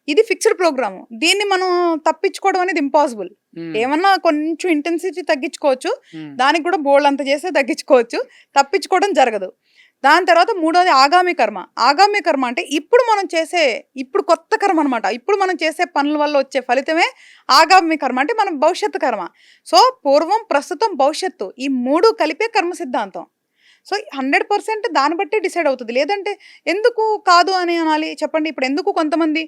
ఇది ఫిక్స్డ్ ప్రోగ్రాము. దీన్ని మనం తప్పించుకోవడం అనేది ఇంపాసిబుల్. హ్మ్. ఏమన్నా కొంచెం ఇంటెన్సిటీ తగ్గించుకోవచ్చు. హ్మ్. దానికి కూడా బోలెడంత చేస్తే తగ్గించుకోవచ్చు. తప్పించుకోవడం జరగదు. దాని తర్వాత మూడోది ఆగామి కర్మ. ఆగామి కర్మ అంటే ఇప్పుడు కొత్త కర్మ అనమాట. ఇప్పుడు మనం చేసే పనుల వల్ల వచ్చే ఫలితమే ఆగామి కర్మ. అంటే మన భవిష్యత్తు కర్మ. సో, పూర్వం, ప్రస్తుతం, భవిష్యత్తు ఈ 3 కలిపే కర్మ సిద్ధాంతం. సో, 100% దాన్ని బట్టే డిసైడ్ అవుతది. లేదంటే ఎందుకు కాదు అని అనాలి చెప్పండి? ఇప్పుడు ఎందుకు కొంతమంది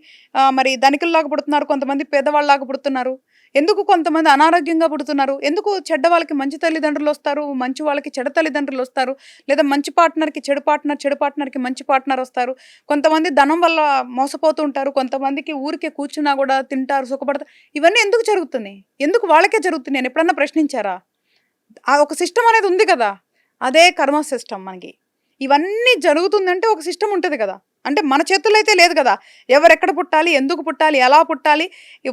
మరి ధనికుల్లాగా పుడుతున్నారు, కొంతమంది పేదవాళ్ళలాగా పుడుతున్నారు? ఎందుకు కొంతమంది అనారోగ్యంగా పుడుతున్నారు? ఎందుకు చెడ్డ వాళ్ళకి మంచి తల్లిదండ్రులొస్తారు, మంచి వాళ్ళకి చెడు తల్లిదండ్రులొస్తారు? లేదా మంచి పార్ట్నర్‌కి చెడు పార్ట్నర్, చెడు పార్ట్నర్‌కి మంచి పార్ట్నర్ వస్తారు. కొంతమంది ధనం వల్ల మోసపోతూ ఉంటారు. కొంతమందికి ఊరికే కూర్చున్నా గూడా తింటారు, సుఖపడతారు. ఇవన్నీ ఎందుకు జరుగుతున్నాయి? ఎందుకు వాళ్ళకే జరుగుతున్నాయి అని ఎప్పుడన్నా ప్రశ్నించారా? ఆ ఒక సిస్టమ్ అనేది ఉంది కదా! అదే కర్మ సిస్టమ్ మనకి. ఇవన్నీ జరుగుతుందంటే ఒక సిస్టమ్ ఉంటది కదా! అంటే మన చేతుల్లో అయితే లేదు కదా! ఎవరెక్కడ పుట్టాలి? ఎందుకు పుట్టాలి? ఎలా పుట్టాలి?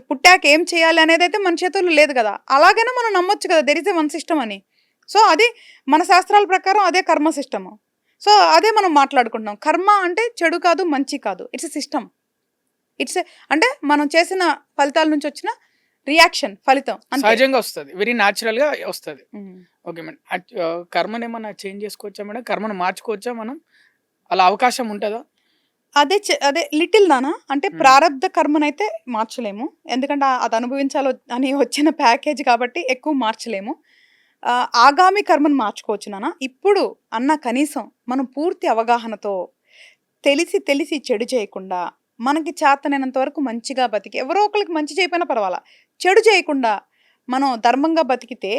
పుట్టాక ఏం చేయాలి? అనేదైతే మన చేతుల్లో లేదు కదా! అలాగైనా మనం నమ్మొచ్చు కదా! There is a one system అని. సో, అది మన శాస్త్రాల ప్రకారం అదే కర్మ సిస్టము. సో, అదే మనం మాట్లాడుకుంటున్నాం. కర్మ అంటే చెడు కాదు, మంచి కాదు. It's a system. It's a అంటే మనం చేసిన ఫలితాల నుంచి వచ్చిన రియాక్షన్, ఫలితం అంతే. సహజంగా వస్తది. వెరీ న్యాచురల్‌గా వస్తది. హ్మ్. Okay madam. కర్మనేమన్నా చేంజ్ చేసుకోవచ్చా మేడం? కర్మను మార్చుకోవచ్చా మనం? అలా అవకాశం ఉంటదా? అదే లిటిల్ నాన్న. అంటే హ్మ్. ప్రారబ్ధ కర్మనైతే మార్చలేము. ఎందుకంటే అది అనుభవించాలి అని వచ్చిన ప్యాకేజ్ కాబట్టి ఎక్కువ మార్చలేము. ఆగామి కర్మను మార్చుకోవచ్చు నాన్న. ఇప్పుడు కనీసం మనం పూర్తి అవగాహనతో తెలిసి చెడు చేయకుండా, మనకి చేతనైనంత వరకు మంచిగా బతికి, ఎవరో ఒకళ్ళకి మంచి చేయకపోయినా పర్వాలా, చెడు చేయకుండా మనం ధర్మంగా బతికితే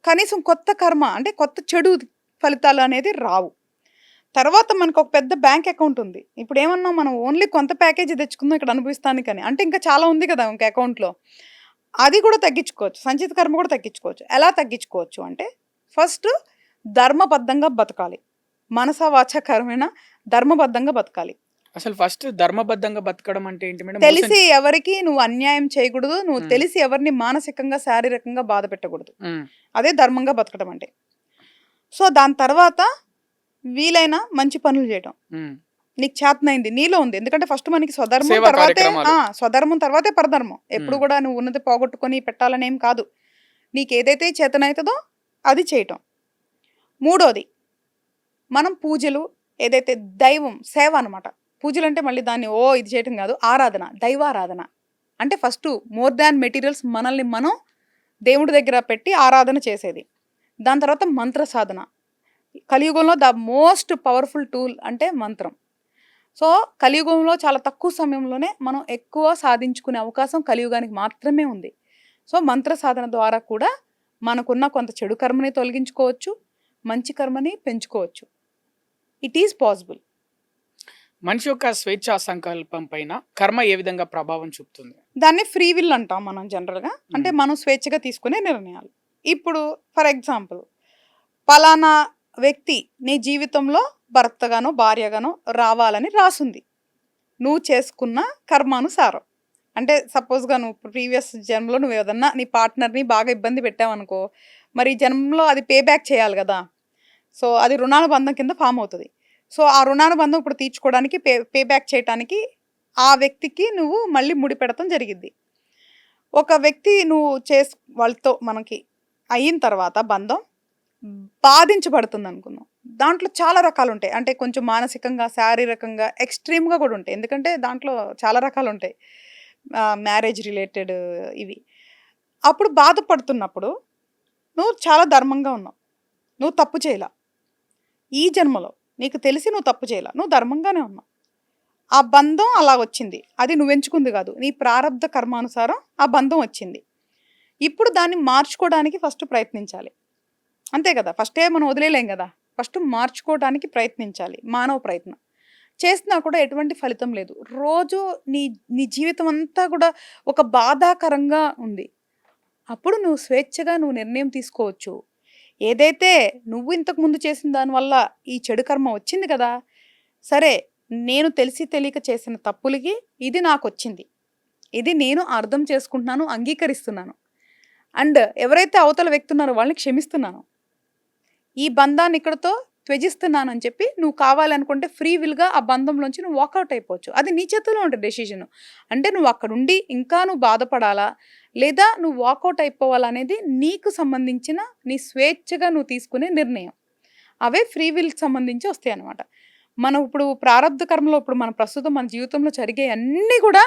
కనీసం కొత్త కర్మ అంటే కొత్త చెడు ఫలితాలు అనేది రావు. తర్వాత మనకొక పెద్ద బ్యాంక్ అకౌంట్ ఉంది. ఇప్పుడేమన్నాం మనం ఓన్లీ కొంత ప్యాకేజీ తెచ్చుకుందాం ఇక్కడ అనుభవిస్తానికని. అంటే ఇంకా చాలా ఉంది కదా! ఇంక అకౌంట్‌లో. అది కూడా తగ్గించుకోవచ్చు. సంచిత కర్మ కూడా తగ్గించుకోవచ్చు. ఎలా తగ్గించుకోవచ్చు అంటే, ఫస్ట్ ధర్మబద్ధంగా బతకాలి. మనస, వాచ, కర్మేణ ధర్మబద్ధంగా బతకాలి. అసలు ఫస్ట్ ధర్మబద్ధంగా బతకడం అంటే ఏంటి మేడం? తెలిసి ఎవరికీ నువ్వు అన్యాయం చేయకూడదు. నువ్వు హ్మ్. తెలిసి ఎవరిని మానసికంగా, శారీరకంగా బాధ పెట్టకూడదు. హ్మ్. అదే ధర్మంగా బతకడం అంటే. సో, దాని తర్వాత వీలైన మంచి పనులు చేయటం. హ్మ్. నీకు చేతనైంది. నీలో ఉంది. ఎందుకంటే ఫస్ట్ మనకి స్వధర్మం సేవా తర్వాతే కార్యక్రమాలు. స్వధర్మం తర్వాతే పరధర్మం. ఎప్పుడు హ్మ్. కూడా నువ్వు ఉన్నది పోగొట్టుకొని పెట్టాలనేం కాదు. నీకేదైతే చేతనైతదో అది చేయటం. మూడోది మనం పూజలు ఏదైతే దైవం సేవ అనమాట. పూజలంటే మళ్ళీ దాన్ని ఇది చేయటం కాదు. ఆరాధన, దైవారాధన. అంటే ఫస్టు మోర్ దాన్ మెటీరియల్స్ మనల్ని మనం దేవుడి దగ్గర పెట్టి ఆరాధన చేసేది. దాని తర్వాత మంత్ర సాధన. కలియుగంలో ద మోస్ట్ పవర్‌ఫుల్ టూల్ అంటే మంత్రం. సో, కలియుగంలో చాలా తక్కువ సమయంలోనే మనం ఎక్కువ సాధించుకునే అవకాశం కలియుగానికి మాత్రమే ఉంది. సో, మంత్ర సాధన ద్వారా కూడా మనకున్న కొంత చెడు కర్మని తొలగించుకోవచ్చు. మంచి కర్మని పెంచుకోవచ్చు. It is possible. మనిషి యొక్క స్వేచ్ఛా సంకల్పం పైన కర్మ ఏ విధంగా ప్రభావం చూపుతుంది? దాన్ని ఫ్రీ విల్ అంటాం మనం జనరల్‌గా. అంటే హ్మ్. మనం స్వేచ్ఛగా తీసుకునే నిర్ణయాలు. ఇప్పుడు ఫర్ ఎగ్జాంపుల్ పలానా వ్యక్తి నీ జీవితంలో భర్తగానో, భార్యగానో రావాలని రాసుంది. నువ్వు చేసుకున్న కర్మానుసారం. అంటే సపోజ్‌గా నువ్వు ప్రీవియస్ జన్మలో నువ్వేదన్నా నీ పార్ట్నర్‌ని బాగా ఇబ్బంది పెట్టావనుకో, మరి ఈ జన్మలో అది పే బ్యాక్ చేయాలి గదా! సో, అది రుణానుబంధం కింద ఫార్మ్ అవుతది. సో, ఆ రుణానుబంధం ఇప్పుడు తీర్చుకోవడానికి పే బ్యాక్ చేయటానికి ఆ వ్యక్తికి నువ్వు మళ్ళీ ముడిపెడతం జరిగిద్ది. ఒక వ్యక్తి నువ్వు వాళ్ళతో మనకి అయిన తర్వాత బంధం బాధించబడుతుందనుకుందాం. దాంట్లో చాలా రకాలుంటాయి. అంటే కొంచెం మానసికంగా, శారీరకంగా, ఎక్స్‌ట్రీమ్‌గా కూడా ఉంటాయి. ఎందుకంటే దాంట్లో చాలా రకాలుంటాయి. మ్యారేజ్ రిలేటెడ్ ఇవి. అప్పుడు బాధపడుతున్నప్పుడు నువ్వు చాలా ధర్మంగా ఉన్నావు. నువ్వు తప్పు చేయలా. ఈ జన్మలో నీకు తెలిసి నువ్వు తప్పు చేయలా. నువ్వు ధర్మంగానే ఉన్నావు. ఆ బంధం అలా వచ్చింది. అది నువ్వెంచుకుంది కాదు. నీ ప్రారబ్ధ కర్మానుసారం ఆ బంధం వచ్చింది. ఇప్పుడు దాన్ని మార్చుకోవడానికి ఫస్ట్ ప్రయత్నించాలి. అంతే కదా! ఫస్టే మనం వదిలేయలేం కదా! ఫస్ట్ మార్చుకోవడానికి ప్రయత్నించాలి. మానవ ప్రయత్నం. చేసినా కూడా ఎటువంటి ఫలితం లేదు. రోజు నీ నీ జీవితం అంతా కూడా ఒక బాధాకరంగా ఉంది. అప్పుడు నువ్వు స్వేచ్ఛగా నిర్ణయం తీసుకోవచ్చు. ఏదైతే నువ్వు ఇంతకు ముందు చేసిన దానివల్ల ఈ చెడు కర్మ వచ్చింది కదా! సరే, నేను తెలిసి తెలియక చేసిన తప్పులకి ఇది నాకొచ్చింది. ఇది నేను అర్థం చేసుకుంటున్నాను, అంగీకరిస్తున్నాను. అండ్ ఎవరైతే అవతల వ్యక్తి ఉన్నారో వాళ్ళని క్షమిస్తున్నాను. ఈ బంధాన్ని ఇక్కడితో త్యజిస్తున్నానని చెప్పి నువ్వు కావాలనుకుంటే ఫ్రీ విల్‌గా ఆ బంధంలోంచి నువ్వు వాకౌట్ అయిపోవచ్చు. అది నీ చేతుల్లో ఉంటది డెసిషన్. అంటే నువ్వు అక్కడుండి ఇంకా నువ్వు బాధపడాలా? లేదా నువ్వు వాకౌట్ అయిపోవాలా అనేది నీకు సంబంధించిన నీ స్వేచ్ఛగా నువ్వు తీసుకునే నిర్ణయం. అవే ఫ్రీ విల్‌కి సంబంధించి వస్తాయన్నమాట. మనం ఇప్పుడు ప్రారబ్ధ కర్మలో ఇప్పుడు మన ప్రస్తుతం మన జీవితంలో జరిగే అన్నీ కూడా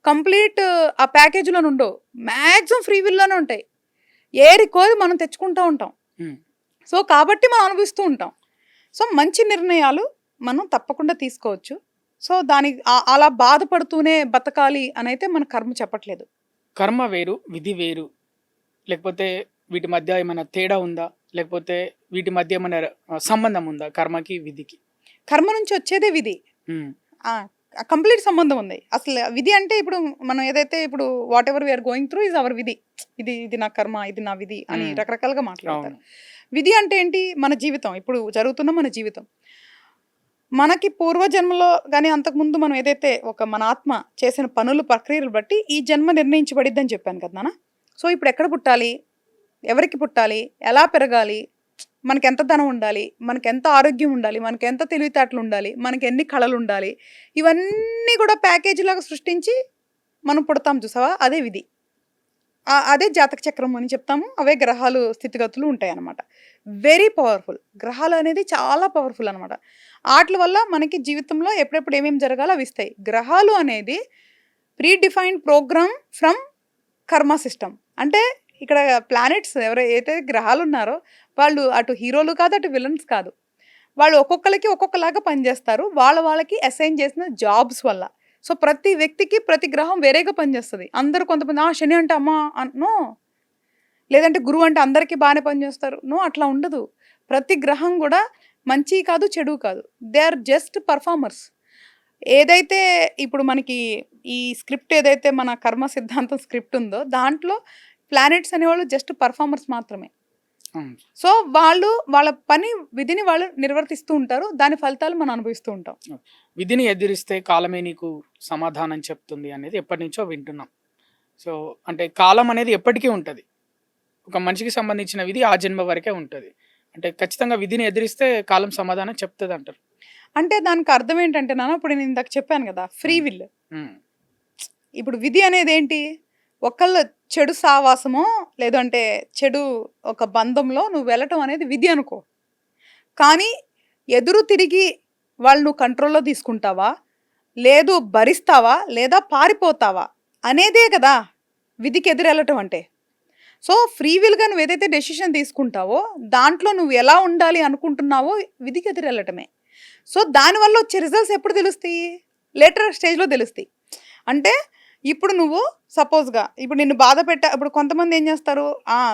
కంప్లీట్ ఆ ప్యాకేజ్‌లోనే ఉండవు. మాక్సిమం ఫ్రీ విల్‌లోనే ఉంటాయి. ఏరికోరి మనం తెచ్చుకుంటూ ఉంటాం. హ్మ్. సో, కాబట్టి మనం అనుభవిస్తూ ఉంటాం. సో, మంచి నిర్ణయాలు మనం తప్పకుండా తీసుకోవచ్చు. సో, దానికి అలా బాధపడుతూనే బతకాలి అనైతే మన కర్మ చెప్పట్లేదు. కర్మ వేరు, విధి వేరు. లేకపోతే వీటి మధ్య ఏమైనా తేడా ఉందా? లేకపోతే వీటి మధ్య ఏమైనా సంబంధం ఉందా కర్మకి, విధికి? కర్మ నుంచి వచ్చేదే విధి. హ్మ్. ఆ! కంప్లీట్ సంబంధం ఉంది. అసలు విధి అంటే ఇప్పుడు మనం ఏదైతే ఇప్పుడు whatever we are going through is our విధి. ఇది నా కర్మ, ఇది నా విధి అని హ్మ్. రకరకాలుగా మాట్లాడతారు. అవును. విధి అంటే ఏంటి? మన జీవితం. ఇప్పుడు జరుగుతున్న మన జీవితం. మనకి పూర్వజన్మలో గాని అంతకుముందు మనం ఏదైతే మన ఆత్మ చేసిన పనులు, ప్రక్రియలు బట్టి ఈ జన్మ నిర్ణయించబడిద్దని చెప్పాను కదా నాన్న. సో, ఇప్పుడు ఎక్కడ పుట్టాలి? ఎవరికి పుట్టాలి? ఎలా పెరగాలి? మనకెంత ధనం ఉండాలి? మనకెంత ఆరోగ్యం ఉండాలి? మనకెంత తెలివితేటలు ఉండాలి? మనకెన్ని కళలు ఉండాలి? ఇవన్నీ కూడా ప్యాకేజీలాగా సృష్టించి మనం పుడతాం చూసావా? అదే విధి. అదే జాతక చక్రం అని చెప్తాము. అవే గ్రహాలు స్థితిగతులు ఉంటాయన్నమాట. Very powerful. గ్రహాలు అనేది చాలా పవర్ఫుల్ అనమాట. ఆట్ల వల్ల మనకి జీవితంలో ఎప్పుడెప్పుడు ఏమేమి జరగాలో అవి ఇస్తాయి. గ్రహాలు అనేది ప్రీ డిఫైన్డ్ ప్రోగ్రామ్ ఫ్రమ్ కర్మ సిస్టమ్. అంటే ఇక్కడ ప్లానెట్స్ ఎవరైతే గ్రహాలు ఉన్నారో వాళ్ళు అటు హీరోలు కాదు, అటు విలన్స్ కాదు. వాళ్ళు ఒక్కొక్కరికి ఒక్కొక్కలాగా పనిచేస్తారు. వాళ్ళకి అసైన్ చేసిన జాబ్స్ వల్ల. సో, ప్రతి వ్యక్తికి ప్రతి గ్రహం వేరేగా పనిచేస్తుంది. అందరూ కొంతమంది శని అంటే అమ్మా నో, లేదంటే గురువు అంటే అందరికీ బాగానే పనిచేస్తారు. నో, అట్లా ఉండదు. ప్రతి గ్రహం కూడా మంచి కాదు, చెడు కాదు. They are just performers. ఏదైతే ఇప్పుడు మనకి ఈ స్క్రిప్ట్ ఏదైతే మన కర్మ సిద్ధాంతం స్క్రిప్ట్ ఉందో దాంట్లో ప్లానెట్స్ అనేవాళ్ళు జస్ట్ పర్ఫార్మర్స్ మాత్రమే. హ్మ్. సో, వాళ్ళ పని విధిని వాళ్ళు నిర్వర్తిస్తూ ఉంటారు. దాని ఫలితాలు మనం అనుభవిస్తూ ఉంటాం. విధిని ఎదిరిస్తే కాలమే నీకు సమాధానం చెప్తుంది అనేది ఎప్పటినుంచో వింటున్నాం. సో, అంటే కాలం అనేది ఎప్పటికీ ఉంటది. ఒక మనిషికి సంబంధించిన విధి ఆ జన్మ వరకే ఉంటది. అంటే ఖచ్చితంగా విధిని ఎదిరిస్తే కాలం సమాధానం చెప్తదంటారు. అంటే దానికి అర్థం ఏంటంటే నాన్న, ఇప్పుడు నేను ఇందాక చెప్పాను కదా, ఫ్రీ హ్మ్. విల్. హ్మ్. ఇప్పుడు విధి అనేది ఏంటి? ఒకళ్ళ చెడు సావాసమో లేదంటే చెడు ఒక బంధంలో నువ్వు వెళ్ళటం అనేది విధి అనుకో. కానీ ఎదురు తిరిగి వాళ్ళు నువ్వు కంట్రోల్‌లో తీసుకుంటావా? లేదు భరిస్తావా? లేదా పారిపోతావా? అనేదే కదా విధికి ఎదురెళ్ళటం అంటే. సో, ఫ్రీ విల్‌గా నువ్వేదైతే డెసిషన్ తీసుకుంటావో దాంట్లో నువ్వు ఎలా ఉండాలి అనుకుంటున్నావో విధికి ఎదురెళ్ళటమే. సో, దానివల్ల వచ్చే రిజల్ట్స్ ఎప్పుడు తెలుస్తాయి? లేటర్ స్టేజ్‌లో తెలుస్తాయి. అంటే ఇప్పుడు నువ్వు సపోజ్‌గా ఇప్పుడు నిన్ను ఇప్పుడు కొంతమంది ఏం చేస్తారు?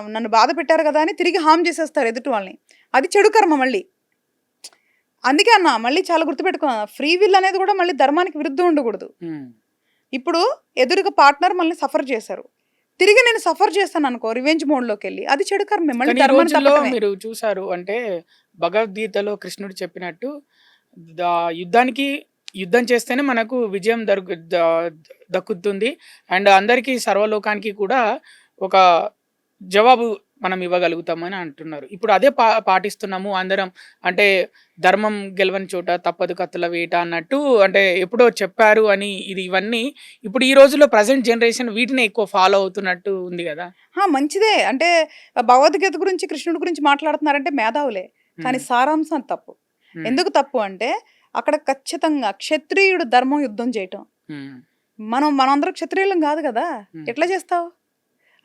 నన్ను బాధ పెట్టారు కదా అని తిరిగి హార్మ్ చేసేస్తారు ఎదుటి వాళ్ళని. అది చెడు కర్మ మళ్ళీ. అందుకే అన్నా మళ్ళీ చాలా గుర్తుపెట్టుకో, ఫ్రీ విల్ అనేది కూడా మళ్ళీ ధర్మానికి విరుద్ధం ఉండకూడదు. హ్మ్. ఇప్పుడు ఎదురుగా పార్ట్నర్ మనల్ని సఫర్ చేశారు. తిరిగి నేను సఫర్ చేస్తాననుకో రివెంజ్ మోడ్‌లోకెళ్ళి అది చెడు కర్మే. మళ్ళీ కానీ ఈ ధర్మాన్ని రోజుల్లో తప్పటమే. మీరు చూసారు అంటే భగవద్గీతలో కృష్ణుడు చెప్పినట్టు యుద్ధం చేస్తేనే మనకు విజయం దక్కుతుంది. అండ్ అందరికీ సర్వలోకానికి కూడా ఒక జవాబు మనం ఇవ్వగలుగుతామని అంటున్నారు. ఇప్పుడు అదే పాటిస్తున్నాము అందరం. అంటే ధర్మం గెలవని చోట తప్పదు కత్తుల వేట అన్నట్టు అంటే ఎప్పుడో చెప్పారు అని ఇవన్నీ ఇప్పుడు ఈ రోజుల్లో ప్రెజెంట్ జనరేషన్ వీటినే ఎక్కువ ఫాలో అవుతున్నట్టు ఉంది కదా. మంచిదే. అంటే భగవద్గీత గురించి, కృష్ణుడి గురించి మాట్లాడుతున్నారంటే మేధావులే. కానీ హ్మ్. సారాంశం తప్పు. హ్మ్. ఎందుకు తప్పు అంటే అక్కడ ఖచ్చితంగా క్షత్రియుడు ధర్మం యుద్ధం చేయటం. హ్మ్. మనందరం క్షత్రియులం కాదు కదా! హ్మ్. ఎట్లా చేస్తావు?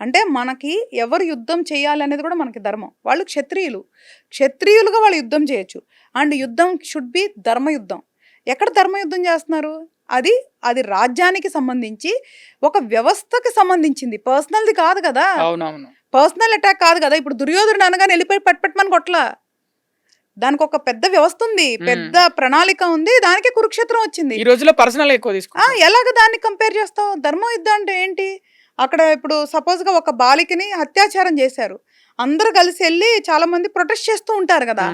అంటే మనకి ఎవరు యుద్ధం చేయాలి అనేది కూడా మనకి ధర్మం. వాళ్ళు క్షత్రియులు. క్షత్రియులుగా వాళ్ళు యుద్ధం చేయొచ్చు. అండ్ యుద్ధం షుడ్ బి ధర్మయుద్ధం. ఎక్కడ ధర్మయుద్ధం చేస్తున్నారు? అది అది రాజ్యానికి సంబంధించి ఒక వ్యవస్థకి సంబంధించింది, పర్సనల్ది కాదు కదా. అవునవును. పర్సనల్ అటాక్ కాదు కదా. ఇప్పుడు దుర్యోధనుడు అనగానే వెళ్ళిపోయి పట్టుమని కొట్లా. దానికి ఒక పెద్ద వ్యవస్థ ఉంది, పెద్ద ప్రణాళిక ఉంది, దానికే కురుక్షేత్రం వచ్చింది. ఈ రోజుల్లో పర్సనల్ ఎక్కువ తీసుకుంటారు. ఎలాగ దాన్ని కంపేర్ చేస్తావు? ధర్మం యుద్ధం అంటే ఏంటి? అక్కడ ఇప్పుడు సపోజ్గా ఒక బాలికని అత్యాచారం చేశారు, అందరూ కలిసి వెళ్ళి చాలా మంది ప్రొటెస్ట్ చేస్తూ ఉంటారు కదా,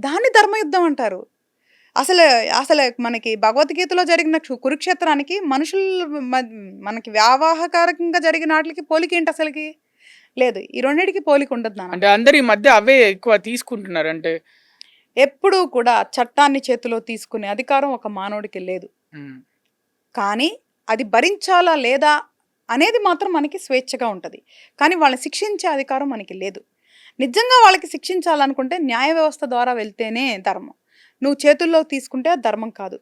దాన్ని ధర్మయుద్ధం అంటారు. అసలు అసలు మనకి భగవద్గీతలో జరిగిన కురుక్షేత్రానికి మనుషులు మనకి వ్యావాహకారకంగా జరిగిన వాటికి పోలిక ఏంటి అసలుకి? లేదు. ఈ రెండింటికి పోలిక ఉండదు నాన్న. అంటే అందరు ఈ మధ్య అవే ఎక్కువ తీసుకుంటున్నారు. అంటే ఎప్పుడూ కూడా చట్టాన్ని చేతిలో తీసుకునే అధికారం ఒక మానవుడికి లేదు. కానీ అది భరించాలా లేదా అనేది మాత్రం మనకి స్వేచ్ఛగా ఉంటుంది. కానీ వాళ్ళని శిక్షించే అధికారం మనకి లేదు. నిజంగా వాళ్ళకి శిక్షించాలనుకుంటే న్యాయ వ్యవస్థ ద్వారా వెళ్తేనే ధర్మం. నువ్వు చేతుల్లో తీసుకుంటే అది ధర్మం కాదు.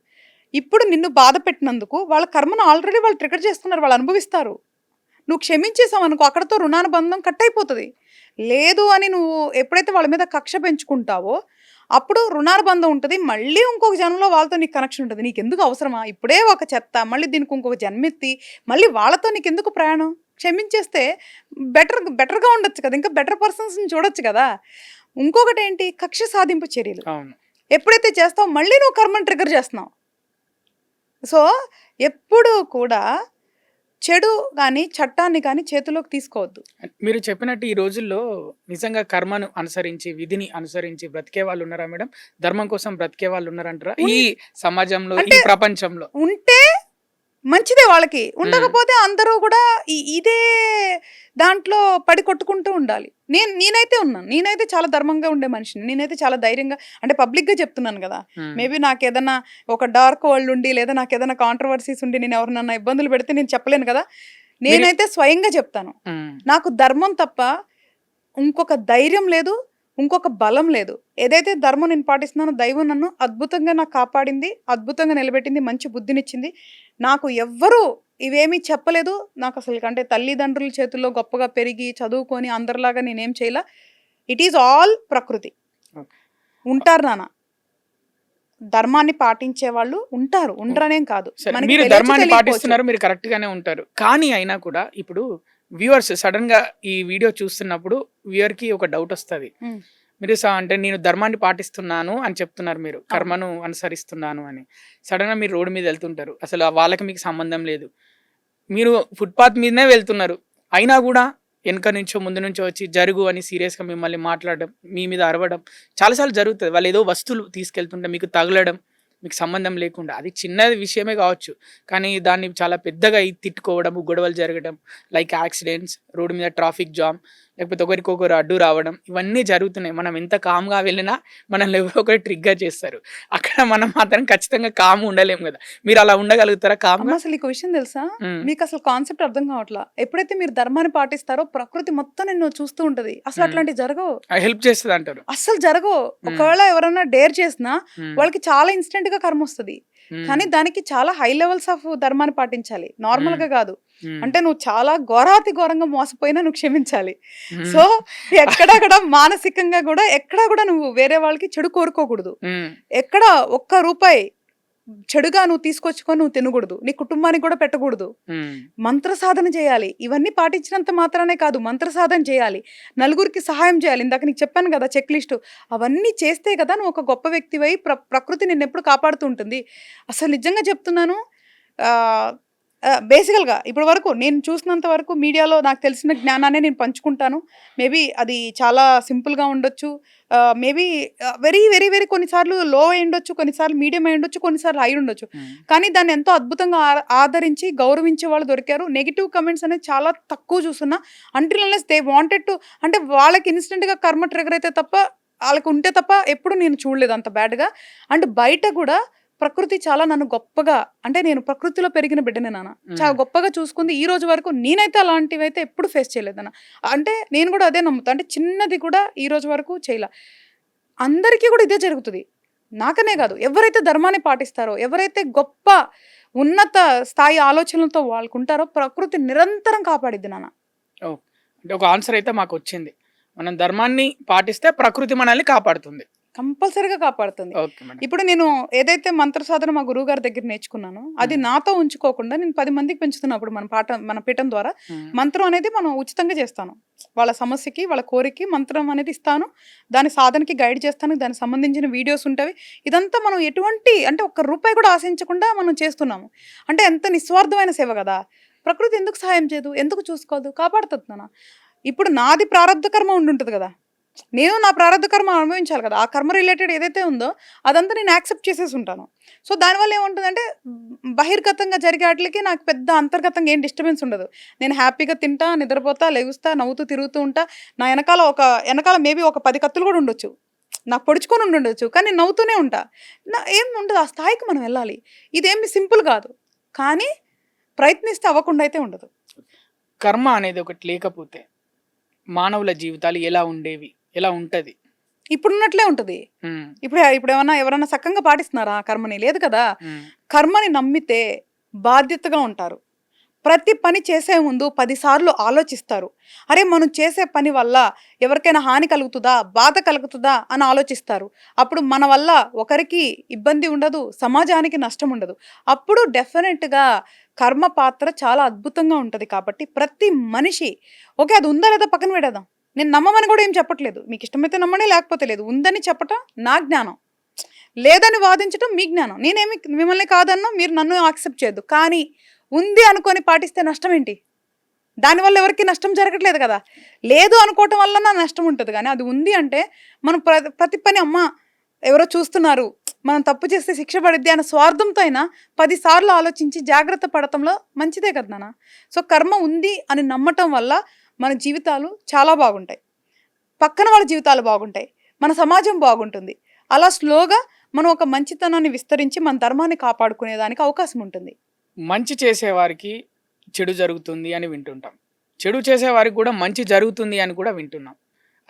ఇప్పుడు నిన్ను బాధ పెట్టినందుకు వాళ్ళ కర్మను ఆల్రెడీ వాళ్ళు ట్రిగర్ చేస్తున్నారు, వాళ్ళు అనుభవిస్తారు. నువ్వు క్షమించేసావు అనుకో, అక్కడతో రుణానుబంధం కట్ అయిపోతుంది. లేదు అని నువ్వు ఎప్పుడైతే వాళ్ళ మీద కక్ష పెంచుకుంటావో అప్పుడు రుణానుబంధం ఉంటుంది. మళ్ళీ ఇంకొక జన్మలో వాళ్ళతో నీకు కనెక్షన్ ఉంటుంది. నీకు ఎందుకు అవసరమా? ఇప్పుడే ఒక చెత్త, మళ్ళీ దీనికి ఇంకొక జన్మెత్తి మళ్ళీ వాళ్ళతో నీకు ఎందుకు ప్రయాణం? క్షమించేస్తే బెటర్గా ఉండొచ్చు కదా, ఇంకా బెటర్ పర్సన్స్ని చూడొచ్చు కదా. ఇంకొకటి ఏంటి, కక్ష సాధింపు చర్యలు ఎప్పుడైతే చేస్తావు మళ్ళీ నువ్వు కర్మను ట్రిగర్ చేస్తున్నావు. సో ఎప్పుడూ కూడా చెడు కానీ చట్టాన్ని కానీ చేతిలోకి తీసుకోవద్దు. మీరు చెప్పినట్టు ఈ రోజుల్లో నిజంగా కర్మను అనుసరించి, విధిని అనుసరించి బ్రతికే వాళ్ళు ఉన్నారా మేడం? ధర్మం కోసం బ్రతికే వాళ్ళు ఉన్నారంటారా ఈ సమాజంలో, ఈ ప్రపంచంలో? ఉంటే మంచిదే వాళ్ళకి, ఉండకపోతే అందరూ కూడా ఇదే దాంట్లో పడి కొట్టుకుంటూ ఉండాలి. నేనైతే ఉన్నాను, నేనైతే చాలా ధర్మంగా ఉండే మనిషిని, నేనైతే చాలా ధైర్యంగా, అంటే పబ్లిక్గా చెప్తున్నాను కదా. మేబీ నాకు ఏదైనా ఒక డార్క్ వరల్డ్ ఉండి లేదా నాకు ఏదైనా కాంట్రవర్సీస్ ఉండి నేను ఎవరినన్నా ఇబ్బందులు పెడితే నేను చెప్పలేను కదా. నేనైతే స్వయంగా చెప్తాను, నాకు ధర్మం తప్ప ఇంకొక ధైర్యం లేదు, ఇంకొక బలం లేదు. ఏదైతే ధర్మం నేను పాటిస్తున్నానో దైవం నన్ను అద్భుతంగా నాకు కాపాడింది, అద్భుతంగా నిలబెట్టింది, మంచి బుద్ధినిచ్చింది. నాకు ఎవ్వరూ ఇవేమీ చెప్పలేదు. నాకు అసలు అంటే తల్లిదండ్రుల చేతుల్లో గొప్పగా పెరిగి చదువుకొని అందరిలాగా నేనేం చేయలే. ఇట్ ఈజ్ ఆల్ ప్రకృతి. ఉంటారు నాన్న, ధర్మాన్ని పాటించే వాళ్ళు ఉంటారు, ఉండరనేం కాదు. మీరు ధర్మాన్ని పాటిస్తున్నారు, మీరు కరెక్ట్ గానే ఉంటారు. కానీ అయినా కూడా ఇప్పుడు వ్యూవర్స్ సడన్ గా ఈ వీడియో చూస్తున్నప్పుడు వ్యూవర్ కి ఒక డౌట్ వస్తుంది. మీరు అంటే నేను ధర్మాన్ని పాటిస్తున్నాను అని చెప్తున్నారు, మీరు కర్మను అనుసరిస్తున్నాను అని. సడన్ గా మీరు రోడ్డు మీద వెళ్తుంటారు, అసలు వాళ్ళకి మీకు సంబంధం లేదు, మీరు ఫుట్పాత్ మీదనే వెళ్తున్నారు, అయినా కూడా వెనక నుంచో ముందు నుంచో వచ్చి జరుగు అని సీరియస్గా మిమ్మల్ని మాట్లాడడం, మీ మీద అరవడం చాలాసార్లు జరుగుతుంది. వాళ్ళు ఏదో వస్తువులు తీసుకెళ్తుంటే మీకు తగలడం, మీకు సంబంధం లేకుండా, అది చిన్న విషయమే కావచ్చు, కానీ దాన్ని చాలా పెద్దగా తిట్టుకోవడం, గొడవలు జరగడం, లైక్ యాక్సిడెంట్స్, రోడ్డు మీద ట్రాఫిక్ జామ్, లేకపోతే ఒకరికొకరు అడ్డు రావడం, ఇవన్నీ జరుగుతున్నాయి. మనం ఎంత కామ్గా వెళ్ళినా మనల్ని ఎవరో ఒకరు ట్రిగ్గర్ చేస్తారు. అక్కడ మనం మాత్రం ఖచ్చితంగా కామ్ ఉండలేము కదా. మీరు అలా ఉండగలుగుతారా కామ్? అసలు ఈ క్వశ్చన్ తెలుసా, మీకు అసలు కాన్సెప్ట్ అర్థం కావట్లా. ఎప్పుడైతే మీరు ధర్మాన్ని పాటిస్తారో ప్రకృతి మొత్తం నిన్ను చూస్తూ ఉంటది. అసలు అట్లాంటివి జరగవు, హెల్ప్ చేస్తుంది అంటారు. అసలు జరగవు. ఒకవేళ ఎవరైనా డేర్ చేసినా వాళ్ళకి చాలా ఇన్స్టెంట్ గా కర్మ వస్తుంది. కానీ దానికి చాలా హై లెవెల్స్ ఆఫ్ ధర్మాన్ని పాటించాలి, నార్మల్ గా కాదు. అంటే నువ్వు చాలా ఘోరాతి ఘోరంగా మోసపోయినా నువ్వు క్షమించాలి. సో ఎక్కడక్కడ మానసికంగా కూడా ఎక్కడా కూడా నువ్వు వేరే వాళ్ళకి చెడు కోరుకోకూడదు. ఎక్కడ ఒక్క రూపాయి చెడుగా నువ్వు తీసుకొచ్చుకొని నువ్వు తినకూడదు, నీ కుటుంబానికి కూడా పెట్టకూడదు. మంత్ర సాధన చేయాలి. ఇవన్నీ పాటించినంత మాత్రానే కాదు, మంత్ర సాధన చేయాలి, నలుగురికి సహాయం చేయాలి. ఇందాక నీకు చెప్పాను కదా చెక్ లిస్టు, అవన్నీ చేస్తే కదా నువ్వు ఒక గొప్ప వ్యక్తివై ప్రకృతి నిన్ను ఎప్పుడు కాపాడుతూ ఉంటుంది. అసలు నిజంగా చెప్తున్నాను, బేసికల్గా ఇప్పటి వరకు నేను చూసినంత వరకు మీడియాలో నాకు తెలిసిన జ్ఞానాన్ని నేను పంచుకుంటాను. మేబీ అది చాలా సింపుల్గా ఉండొచ్చు, మేబీ వెరీ వెరీ వెరీ కొన్నిసార్లు లో అయి ఉండొచ్చు, కొన్నిసార్లు మీడియం అయి ఉండొచ్చు, కొన్నిసార్లు హై ఉండొచ్చు. కానీ దాన్ని ఎంతో అద్భుతంగా ఆదరించి గౌరవించే వాళ్ళు దొరికారు. నెగిటివ్ కమెంట్స్ అనేది చాలా తక్కువ చూస్తున్నా. Until unless they wanted to, అంటే వాళ్ళకి ఇన్స్టెంట్గా కర్మ ట్రిగర్ అయితే తప్ప, వాళ్ళకి ఉంటే తప్ప ఎప్పుడు నేను చూడలేదు అంత బ్యాడ్గా. అండ్ బయట కూడా ప్రకృతి చాలా నన్ను గొప్పగా, అంటే నేను ప్రకృతిలో పెరిగిన బిడ్డనే నాన్న, చాలా గొప్పగా చూసుకుంది. ఈ రోజు వరకు నేనైతే అలాంటివి అయితే ఎప్పుడు ఫేస్ చేయలేదన్న. అంటే నేను కూడా అదే నమ్ముతా, అంటే చిన్నది కూడా ఈ రోజు వరకు చేయలే. అందరికీ కూడా ఇదే జరుగుతుంది, నాకనే కాదు. ఎవరైతే ధర్మాన్ని పాటిస్తారో, ఎవరైతే గొప్ప ఉన్నత స్థాయి ఆలోచనలతో వాళ్ళకుంటారో ప్రకృతి నిరంతరం కాపాడిద్ది నాన్న. అంటే ఒక ఆన్సర్ అయితే మాకు వచ్చింది, మనం ధర్మాన్ని పాటిస్తే ప్రకృతి మనల్ని కాపాడుతుంది. కంపల్సరీగా కాపాడుతుంది. Okay madam. ఇప్పుడు నేను ఏదైతే మంత్ర సాధన మా గురువు గారి దగ్గర నేర్చుకున్నానో అది నాతో ఉంచుకోకుండా నేను 10 మందికి పెంచుతున్నప్పుడు మన పీఠం ద్వారా మంత్రం అనేది మనం ఉచితంగా చేస్తాను. వాళ్ళ సమస్యకి వాళ్ళ కోరికకి మంత్రం అనేది ఇస్తాను, దాని సాధనకి గైడ్ చేస్తాను, దానికి సంబంధించిన వీడియోస్ ఉంటాయి. ఇదంతా మనం ఎటువంటి అంటే ఒక్క రూపాయి కూడా ఆశించకుండా మనం చేస్తున్నాము. అంటే ఎంత నిస్వార్థమైన సేవ కదా. ప్రకృతి ఎందుకు సహాయం చేయదు, ఎందుకు చూసుకోదు, కాపాడుతుంది నాన్న. ఇప్పుడు నాది ప్రారంధ కర్మ ఉండుంటుంది కదా, నేను నా ప్రారంధ కర్మ అనుభవించాలి కదా. ఆ కర్మ రిలేటెడ్ ఏదైతే ఉందో అదంతా నేను యాక్సెప్ట్ చేసేసి ఉంటాను. సో దానివల్ల ఏముంటుందంటే బహిర్గతంగా జరిగే వాటికి నాకు పెద్ద అంతర్గతంగా ఏం డిస్టర్బెన్స్ ఉండదు. నేను హ్యాపీగా తింటా, నిద్రపోతా, లెగుస్తా, నవ్వుతూ తిరుగుతూ ఉంటా. నా వెనకాల మేబీ ఒక 10 కత్తులు కూడా ఉండొచ్చు, నాకు పొడుచుకొని ఉండొచ్చు, కానీ నేను నవ్వుతూనే ఉంటా. ఏం ఉండదు. ఆ స్థాయికి మనం వెళ్ళాలి. ఇదేమి సింపుల్ కాదు, కానీ ప్రయత్నిస్తే అవ్వకుండా అయితే ఉండదు. కర్మ అనేది ఒకటి లేకపోతే మానవుల జీవితాలు ఎలా ఉండేవి, ఎలా ఉంటది? ఇప్పుడున్నట్లే ఉంటుంది. ఇప్పుడు ఎవరన్నా సక్కంగా పాటిస్తున్నారా ఆ కర్మని? లేదు కదా. కర్మని నమ్మితే బాధ్యతగా ఉంటారు. ప్రతి పని చేసే ముందు 10 సార్లు ఆలోచిస్తారు. అరే మనం చేసే పని వల్ల ఎవరికైనా హాని కలుగుతుందా, బాధ కలుగుతుందా అని ఆలోచిస్తారు. అప్పుడు మన వల్ల ఒకరికి ఇబ్బంది ఉండదు, సమాజానికి నష్టం ఉండదు. అప్పుడు డెఫినెట్గా కర్మ పాత్ర చాలా అద్భుతంగా ఉంటుంది. కాబట్టి ప్రతి మనిషి ఓకే అది ఉందా లేదా పక్కన పెడదాం. నేను నమ్మమని కూడా ఏం చెప్పట్లేదు. మీకు ఇష్టమైతే నమ్మండి, లేకపోతే లేదు. ఉందని చెప్పటం నా జ్ఞానం, లేదని వాదించడం మీ జ్ఞానం. నేనేమి మిమ్మల్ని కాదన్నా, మీరు నన్ను యాక్సెప్ట్ చేయొద్దు. కానీ ఉంది అనుకొని పాటిస్తే నష్టం ఏంటి? దానివల్ల ఎవరికి నష్టం జరగట్లేదు కదా. లేదు అనుకోవటం వల్ల నా నష్టం ఉంటుంది. కానీ అది ఉంది అంటే మనం ప్రతి పని అమ్మ ఎవరో చూస్తున్నారు, మనం తప్పు చేస్తే శిక్ష పడిద్ది అన్న స్వార్థంతో అయినా 10 సార్లు ఆలోచించి జాగ్రత్త పడటంలో మంచిదే కదా నాన్న. సో కర్మ ఉంది అని నమ్మటం వల్ల మన జీవితాలు చాలా బాగుంటాయి, పక్కన వాళ్ళ జీవితాలు బాగుంటాయి, మన సమాజం బాగుంటుంది. అలా స్లోగా మనం ఒక మంచితనాన్ని విస్తరించి మన ధర్మాన్ని కాపాడుకునేదానికి అవకాశం ఉంటుంది. మంచి చేసేవారికి చెడు జరుగుతుంది అని వింటుంటాం, చెడు చేసేవారికి కూడా మంచి జరుగుతుంది అని కూడా వింటున్నాం.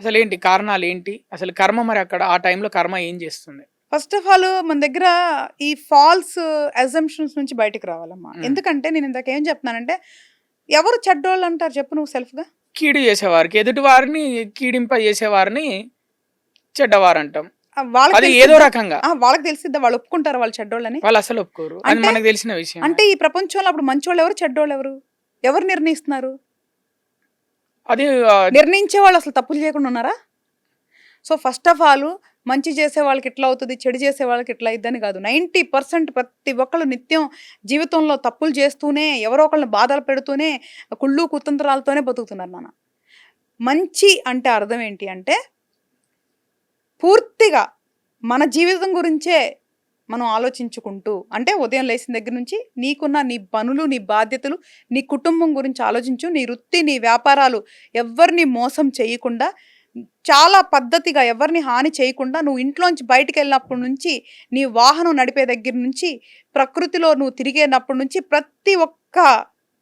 అసలు ఏంటి కారణాలు ఏంటి? అసలు కర్మ మరి అక్కడ ఆ టైంలో కర్మ ఏం చేస్తుంది? ఫస్ట్ ఆఫ్ ఆల్ మన దగ్గర ఈ ఫాల్స్ అజంప్షన్స్ నుంచి బయటకు రావాలమ్మా. ఎందుకంటే నేను ఇందాక ఏం చెప్తున్నానంటే ఎవరు చెడ్డోళ్ళు అంటారు చెప్పు నువ్వు సెల్ఫ్గా? కీడు చేసేవారికి, ఎదుటి వారిని కీడింప చేసేవారిని చెడ్డవారు అంటాం. అది ఏదో రకంగా వాళ్ళకి తెలిసిద్దా? వాళ్ళు ఒప్పుకుంటారు వాళ్ళు చెడ్డోళ్ళని? వాళ్ళు అసలు ఒప్పుకోరు. అది మనకు తెలిసిన విషయం. అంటే ఈ ప్రపంచంలో అప్పుడు మంచోళ్ళు ఎవరు, చెడ్డోళ్ళు ఎవరు? ఎవరు నిర్ణయిస్తున్నారు? అది నిర్ణయించే వాళ్ళు అసలు తప్పులు చేయకుండా ఉన్నారా? సో ఫస్ట్ ఆఫ్ ఆల్ మంచి చేసే వాళ్ళకి ఇట్లా అవుతుంది, చెడు చేసే వాళ్ళకి ఇట్లా అయిద్దని కాదు. 90% ప్రతి ఒక్కళ్ళు నిత్యం జీవితంలో తప్పులు చేస్తూనే, ఎవరో ఒకళ్ళని బాధలు పెడుతూనే, కుళ్ళు కుతంత్రాలతోనే బతుకుతున్నారు నాన్న. మంచి అంటే అర్థం ఏంటి అంటే పూర్తిగా మన జీవితం గురించే మనం ఆలోచించుకుంటూ, అంటే ఉదయం లేచిన దగ్గర నుంచి నీకున్న నీ పనులు, నీ బాధ్యతలు, నీ కుటుంబం గురించి ఆలోచించు. నీ వృత్తి, నీ వ్యాపారాలు ఎవరిని మోసం చేయకుండా, చాలా పద్ధతిగా ఎవరిని హాని చేయకుండా, నువ్వు ఇంట్లోంచి బయటికి వెళ్ళినప్పటి నుంచి, నీ వాహనం నడిపే దగ్గర నుంచి, ప్రకృతిలో నువ్వు తిరిగేటప్పటి నుంచి ప్రతి ఒక్క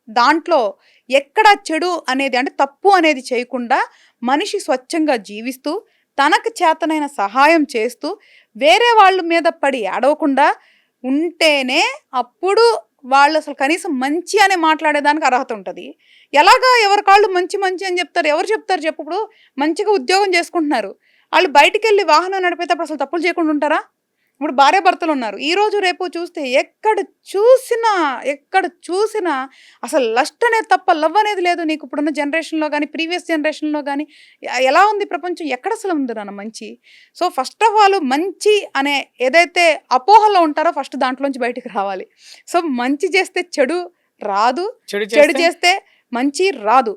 దాంట్లో ఎక్కడ చెడు అనేది అంటే తప్పు అనేది చేయకుండా మనిషి స్వచ్ఛంగా జీవిస్తూ తనకు చేతనైన సహాయం చేస్తూ వేరే వాళ్ళ మీద పడి ఏడవకుండా ఉంటేనే అప్పుడు వాళ్ళు అసలు కనీసం మంచి అనే మాట్లాడేదానికి అర్హత ఉంటుంది. ఎలాగా ఎవరి కాళ్ళు మంచి మంచి అని చెప్తారు? ఎవరు చెప్తారు చెప్పు? ఇప్పుడు మంచిగా ఉద్యోగం చేసుకుంటున్నారు, వాళ్ళు బయటికి వెళ్ళి వాహనం నడిపేటప్పుడు అసలు తప్పులు చేయకుండా ఉంటారా? ఇప్పుడు భార్య భర్తలు ఉన్నారు, ఈరోజు రేపు చూస్తే ఎక్కడ చూసినా అసలు లస్ట్ అనేది తప్ప లవ్ అనేది లేదు. నీకు ఇప్పుడున్న జనరేషన్లో కానీ ప్రీవియస్ జనరేషన్లో కానీ ఎలా ఉంది ప్రపంచం? ఎక్కడ అసలు ఉంది నాన్న మంచి? సో ఫస్ట్ ఆఫ్ ఆల్ మంచి అనే ఏదైతే అపోహలో ఉంటారో ఫస్ట్ దాంట్లోంచి బయటికి రావాలి. సో మంచి చేస్తే చెడు రాదు, చెడు చేస్తే మంచి రాదు.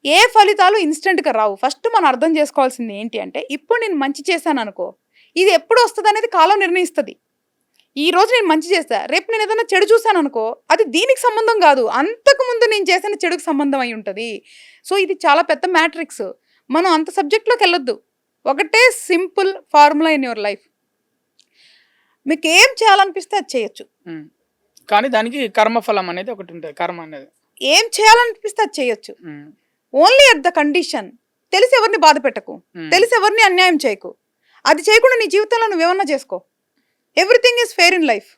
ఏ ఫలితాలు ఇన్స్టెంట్గా రావు. ఫస్ట్ మనం అర్థం చేసుకోవాల్సింది ఏంటి అంటే ఇప్పుడు నేను మంచి చేశాను అనుకో, ఇది ఎప్పుడు వస్తుంది అనేది కాలం నిర్ణయిస్తుంది. ఈ రోజు నేను మంచి చేస్తా, రేపు నేను ఏదైనా చెడు చూసాను అనుకో, అది దీనికి సంబంధం కాదు, అంతకుముందు నేను చేసిన చెడుకు సంబంధం అయి ఉంటుంది. సో ఇది చాలా పెద్ద మ్యాట్రిక్స్. మనం అంత సబ్జెక్ట్లోకి వెళ్ళొద్దు. ఒకటే simple formula in your life. మీకు ఏం చేయాలనిపిస్తే అది చేయొచ్చు, కానీ దానికి కర్మఫలం అనేది ఒకటి ఉంటుంది. కర్మ అనేది ఏం చేయాలనిపిస్తే అది చేయొచ్చు. ఓన్లీ అట్ ద కండిషన్ తెలిసి ఎవరిని బాధ పెట్టకు, తెలిసి ఎవరిని అన్యాయం చేయకు. అది చేయకుండా నీ జీవితంలో నువ్వేమన్నా చేసుకో. Everything is fair in life.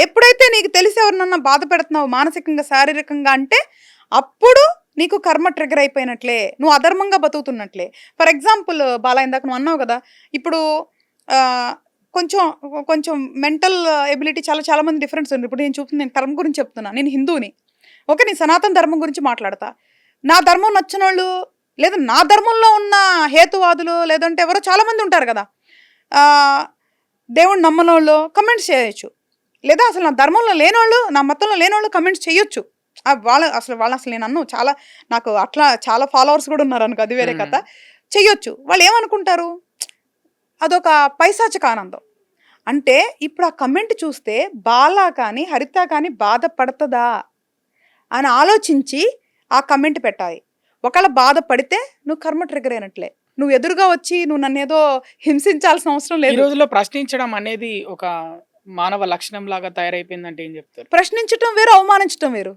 ఎప్పుడైతే నీకు తెలిసి ఎవరినన్నా బాధ పెడుతున్నావు మానసికంగా, శారీరకంగా అంటే అప్పుడు నీకు కర్మ ట్రిగ్గర్ అయిపోయినట్లే, నువ్వు అధర్మంగా బతుకుతున్నట్లే. ఫర్ ఎగ్జాంపుల్ బాలా, ఇందాక నువ్వు అన్నావు కదా, ఇప్పుడు కొంచెం కొంచెం మెంటల్ ఎబిలిటీ చాలా చాలా మంది డిఫరెన్స్ ఉంది. ఇప్పుడు నేను చూపుతుంది, నేను కర్మ గురించి చెప్తున్నా, నేను హిందువుని. ఓకే, నేను సనాతన ధర్మం గురించి మాట్లాడతా. నా ధర్మం నచ్చిన వాళ్ళు, లేదా నా ధర్మంలో ఉన్న హేతువాదులు, లేదంటే ఎవరో చాలామంది ఉంటారు కదా, దేవుడు నమ్మనోళ్ళు కమెంట్స్ చేయొచ్చు, లేదా అసలు నా ధర్మంలో లేనోళ్ళు, నా మతంలో లేనోళ్ళు కమెంట్స్ చేయొచ్చు. వాళ్ళని అసలు నేను అన్ను, చాలా నాకు అట్లా చాలా ఫాలోవర్స్ కూడా ఉన్నారు అనుకో, అది వేరే కథ. చెయ్యొచ్చు. వాళ్ళు ఏమనుకుంటారు, అదొక పైశాచిక ఆనందం. అంటే ఇప్పుడు ఆ కమెంట్ చూస్తే బాలా కానీ హరిత కానీ బాధపడుతుందా అని ఆలోచించి ఆ కమెంట్ పెట్టాలి. ఒకవేళ బాధపడితే నువ్వు కర్మ ట్రిగ్గర్ అయినట్లే. నువ్వు ఎదురుగా వచ్చి నువ్వు నన్ను ఏదో హింసించాల్సిన అవసరం ఈ లేదు. రోజుల్లో ప్రశ్నించడం అనేది ఒక మానవ లక్షణం లాగా తయారైపోయిందంటే ఏం చెప్తారు? ప్రశ్నించడం వేరు, అవమానించడం వేరు.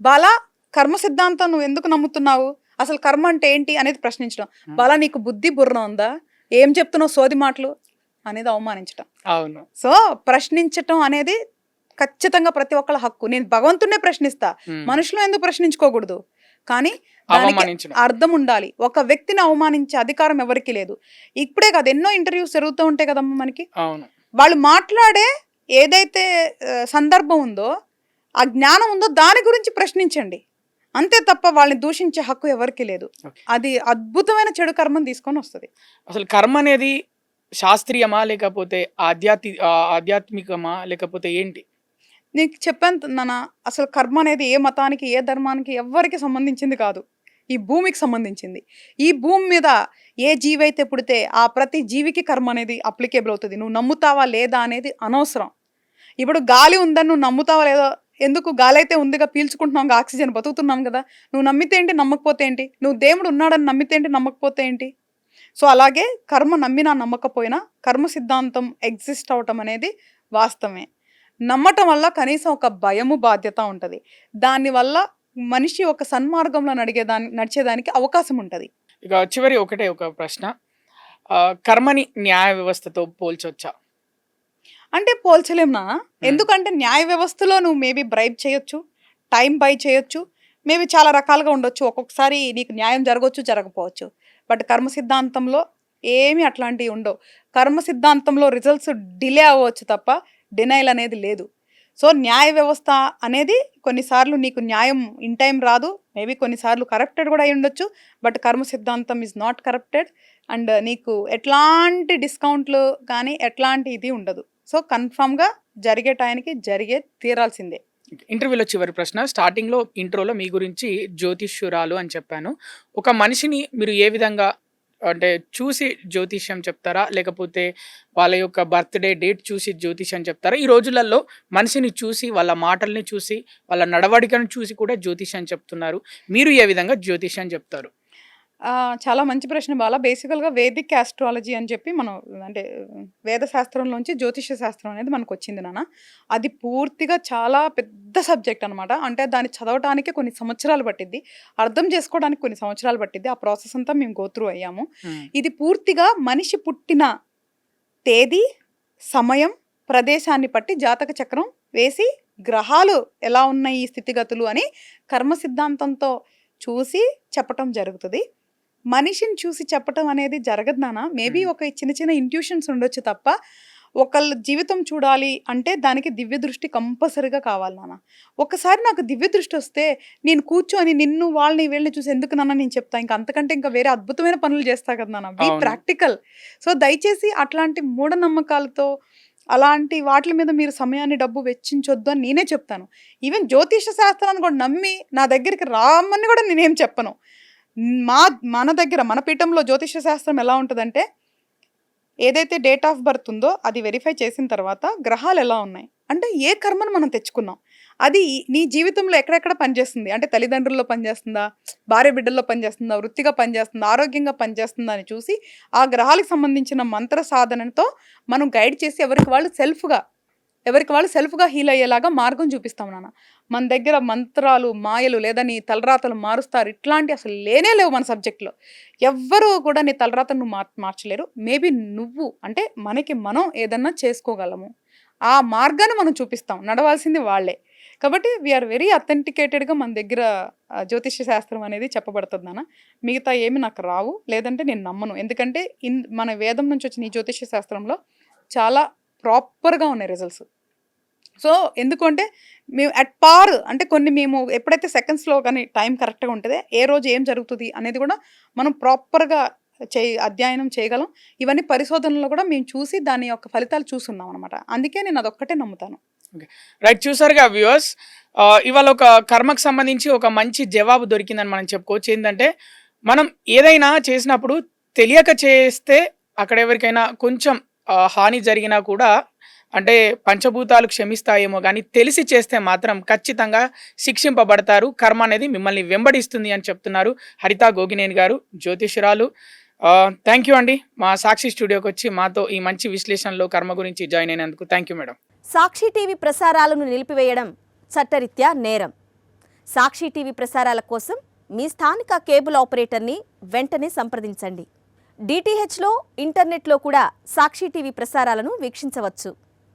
బాలా, కర్మ సిద్ధాంతం నువ్వు ఎందుకు నమ్ముతున్నావు, అసలు కర్మ అంటే ఏంటి అనేది ప్రశ్నించడం. బాలా, నీకు బుద్ధి బుర్ర ఉందా, ఏం చెప్తున్నావు సోది మాటలు అనేది అవమానించడం. అవును. సో ప్రశ్నించటం అనేది ఖచ్చితంగా ప్రతి ఒక్కళ్ళ హక్కు. నేను భగవంతున్నే ప్రశ్నిస్తా, మనుషులు ఎందుకు ప్రశ్నించుకోకూడదు? కానీ దానికి అర్థం ఉండాలి. ఒక వ్యక్తిని అవమానించే అధికారం ఎవరికి లేదు. ఇప్పుడే కాదు, ఎన్నో ఇంటర్వ్యూస్ జరుగుతూ ఉంటాయి కదమ్మా మనకి. వాళ్ళు మాట్లాడే ఏదైతే సందర్భం ఉందో, ఆ జ్ఞానం ఉందో దాని గురించి ప్రశ్నించండి, అంతే తప్ప వాళ్ళని దూషించే హక్కు ఎవరికి లేదు. అది అద్భుతమైన చెడు కర్మను తీసుకొని వస్తుంది. అసలు కర్మ అనేది శాస్త్రీయమా, లేకపోతే ఆధ్యాత్మికమా, లేకపోతే ఏంటి? నీకు చెప్పాను నాన్న, అసలు కర్మ అనేది ఏ మతానికి, ఏ ధర్మానికి, ఎవరికి సంబంధించింది కాదు. ఈ భూమికి సంబంధించింది. ఈ భూమి మీద ఏ జీవి అయితే పుడితే ఆ ప్రతి జీవికి కర్మ అనేది అప్లికేబుల్ అవుతుంది. నువ్వు నమ్ముతావా లేదా అనేది అనవసరం. ఇప్పుడు గాలి ఉందని నువ్వు నమ్ముతావా లేదా, ఎందుకు? గాలి అయితే ఉందిగా, పీల్చుకుంటున్నాం, ఆక్సిజన్, బతుకుతున్నాం కదా. నువ్వు నమ్మితే ఏంటి, నమ్మకపోతే ఏంటి? నువ్వు దేవుడు ఉన్నాడని నమ్మితే ఏంటి, నమ్మకపోతే ఏంటి? సో అలాగే కర్మ నమ్మినా నమ్మకపోయినా కర్మ సిద్ధాంతం ఎగ్జిస్ట్ అవటం అనేది వాస్తవమే. నమ్మటం వల్ల కనీసం ఒక భయము, బాధ్యత ఉంటుంది. దానివల్ల మనిషి ఒక సన్మార్గంలో నడిచేదానికి అవకాశం ఉంటుంది. ఇక చివరి ఒక ప్రశ్న, కర్మని న్యాయ వ్యవస్థతో పోల్చొచ్చా? అంటే పోల్చలేం నా. ఎందుకంటే న్యాయ వ్యవస్థలో నువ్వు మేబీ బ్రైబ్ చేయొచ్చు, టైం బై చేయొచ్చు, మేబీ చాలా రకాలుగా ఉండొచ్చు. ఒక్కొక్కసారి నీకు న్యాయం జరగవచ్చు, జరగకపోవచ్చు. బట్ కర్మ సిద్ధాంతంలో ఏమీ అట్లాంటివి ఉండవు. కర్మ సిద్ధాంతంలో రిజల్ట్స్ డిలే అవ్వచ్చు తప్ప డినైల్ అనేది లేదు. సో న్యాయ వ్యవస్థ అనేది కొన్నిసార్లు నీకు న్యాయం ఇన్ టైం రాదు, మేబీ కొన్నిసార్లు కరప్టెడ్ కూడా అయి ఉండొచ్చు. బట్ కర్మ సిద్ధాంతం ఈజ్ నాట్ కరప్టెడ్. అండ్ నీకు ఎట్లాంటి డిస్కౌంట్లు కానీ ఎట్లాంటి ఇది ఉండదు. సో కన్ఫామ్గా జరిగే టైంకి తీరాల్సిందే. ఇంటర్వ్యూలో చివరి ప్రశ్న, స్టార్టింగ్లో ఇంట్రోలో మీ గురించి జ్యోతిష్యురాలు అని చెప్పాను. ఒక మనిషిని మీరు ఏ విధంగా అంటే చూసి జ్యోతిష్యం చెప్తారా, లేకపోతే వాళ్ళ యొక్క బర్త్డే డేట్ చూసి జ్యోతిష్యం చెప్తారా? ఈ రోజులలో మనిషిని చూసి, వాళ్ళ మాటల్ని చూసి, వాళ్ళ నడవడికను చూసి కూడా జ్యోతిష్యం చెప్తున్నారు. మీరు ఏ విధంగా జ్యోతిష్యం చెప్తారు? చాలా మంచి ప్రశ్న బాలా. బేసికల్గా వేదిక్ ఆస్ట్రాలజీ అని చెప్పి మనం, అంటే వేద శాస్త్రంలోంచి జ్యోతిష శాస్త్రం అనేది మనకు వచ్చింది నాన్న. అది పూర్తిగా చాలా పెద్ద సబ్జెక్ట్ అనమాట. అంటే దాన్ని చదవడానికి కొన్ని సంవత్సరాలు పట్టిద్ది, అర్థం చేసుకోవడానికి కొన్ని సంవత్సరాలు పట్టిద్ది. ఆ ప్రాసెస్ అంతా మేము గోత్రూ అయ్యాము. ఇది పూర్తిగా మనిషి పుట్టిన తేదీ, సమయం, ప్రదేశాన్ని బట్టి జాతక చక్రం వేసి గ్రహాలు ఎలా ఉన్నాయి, ఈ స్థితిగతులు అని కర్మ సిద్ధాంతంతో చూసి చెప్పటం జరుగుతుంది. మనిషిని చూసి చెప్పటం అనేది జరగదు నాన్న. మేబీ ఒక చిన్న చిన్న ఇంట్యూషన్స్ ఉండొచ్చు తప్ప ఒకళ్ళ జీవితం చూడాలి అంటే దానికి దివ్య దృష్టి కంపల్సరీగా కావాలి నాన్న. ఒకసారి నాకు దివ్య దృష్టి వస్తే నేను కూర్చొని నిన్ను వాళ్ళని వీళ్ళని చూసి ఎందుకు నాన్న నేను చెప్తా, ఇంకా అంతకంటే ఇంకా వేరే అద్భుతమైన పనులు చేస్తా కదా నాన్న. Be practical. సో దయచేసి అట్లాంటి మూఢనమ్మకాలతో అలాంటి వాటి మీద మీరు సమయాన్ని, డబ్బు వెచ్చించొద్దు అని నేనే చెప్తాను. ఈవెన్ జ్యోతిష శాస్త్రాన్ని కూడా నమ్మి నా దగ్గరికి రామని కూడా నేనేం చెప్పను. మన దగ్గర, మన పీఠంలో జ్యోతిష శాస్త్రం ఎలా ఉంటుందంటే, ఏదైతే డేట్ ఆఫ్ బర్త్ ఉందో అది వెరిఫై చేసిన తర్వాత గ్రహాలు ఎలా ఉన్నాయి, అంటే ఏ కర్మను మనం తెచ్చుకున్నాం, అది నీ జీవితంలో ఎక్కడెక్కడ పనిచేస్తుంది, అంటే తల్లిదండ్రుల్లో పనిచేస్తుందా, భార్య బిడ్డల్లో పనిచేస్తుందా, వృత్తిగా పనిచేస్తుందా, ఆరోగ్యంగా పనిచేస్తుందా అని చూసి ఆ గ్రహాలకు సంబంధించిన మంత్ర సాధనతో మనం గైడ్ చేసి ఎవరికి వాళ్ళు సెల్ఫ్గా హీల్ అయ్యేలాగా మార్గం చూపిస్తాం నాన్న. మన దగ్గర మంత్రాలు, మాయలు లేదా నీ తలరాతలు మారుస్తారు ఇట్లాంటి అసలు లేనే లేవు మన సబ్జెక్ట్లో. ఎవ్వరూ కూడా నీ తలరాతను నువ్వు మార్చలేరు. మేబీ నువ్వు అంటే మనం ఏదన్నా చేసుకోగలము, ఆ మార్గాన్ని మనం చూపిస్తాం, నడవాల్సింది వాళ్ళే. కాబట్టి వీఆర్ వెరీ అథెంటికేటెడ్గా మన దగ్గర జ్యోతిష్య శాస్త్రం అనేది చెప్పబడుతుంది నాన్న. మిగతా ఏమి నాకు రావు, లేదంటే నేను నమ్మను. ఎందుకంటే మన వేదం నుంచి వచ్చిన ఈ జ్యోతిష్య శాస్త్రంలో చాలా ప్రాపర్గా ఉన్నాయి రిజల్ట్స్. సో ఎందుకంటే మేము అట్ పార్ అంటే కొన్ని మేము ఎప్పుడైతే సెకండ్స్లో కానీ టైం కరెక్ట్గా ఉంటుందో ఏ రోజు ఏం జరుగుతుంది అనేది కూడా మనం ప్రాపర్గా అధ్యయనం చేయగలం. ఇవన్నీ పరిశోధనలో కూడా మేము చూసి దాని యొక్క ఫలితాలు చూస్తున్నాం అనమాట. అందుకే నేను అదొక్కటే నమ్ముతాను. రైట్, చూసారుగా వ్యూవర్స్, ఇవాళ ఒక కర్మకు సంబంధించి ఒక మంచి జవాబు దొరికిందని మనం చెప్పుకోవచ్చు. ఏంటంటే మనం ఏదైనా చేసినప్పుడు తెలియక చేస్తే అక్కడ ఎవరికైనా కొంచెం హాని జరిగినా కూడా అంటే పంచభూతాలు క్షమిస్తాయేమో, కానీ తెలిసి చేస్తే మాత్రం ఖచ్చితంగా శిక్షింపబడతారు. కర్మ అనేది మిమ్మల్ని వెంబడిస్తుంది అని చెప్తున్నారు హరిత గోగినేని గారు, జ్యోతిష్యురాలు. థ్యాంక్ యూ అండి, మా సాక్షి స్టూడియోకి వచ్చి మాతో ఈ మంచి విశ్లేషణలో కర్మ గురించి జాయిన్ అయినందుకు. Thank you madam. Sakshi TV ప్రసారాలను నిలిపివేయడం చట్టరీత్యా నేరం. సాక్షి టీవీ ప్రసారాల కోసం మీ స్థానిక కేబుల్ ఆపరేటర్ని వెంటనే సంప్రదించండి. DTHలో ఇంటర్నెట్లో కూడా సాక్షి టీవీ ప్రసారాలను వీక్షించవచ్చు.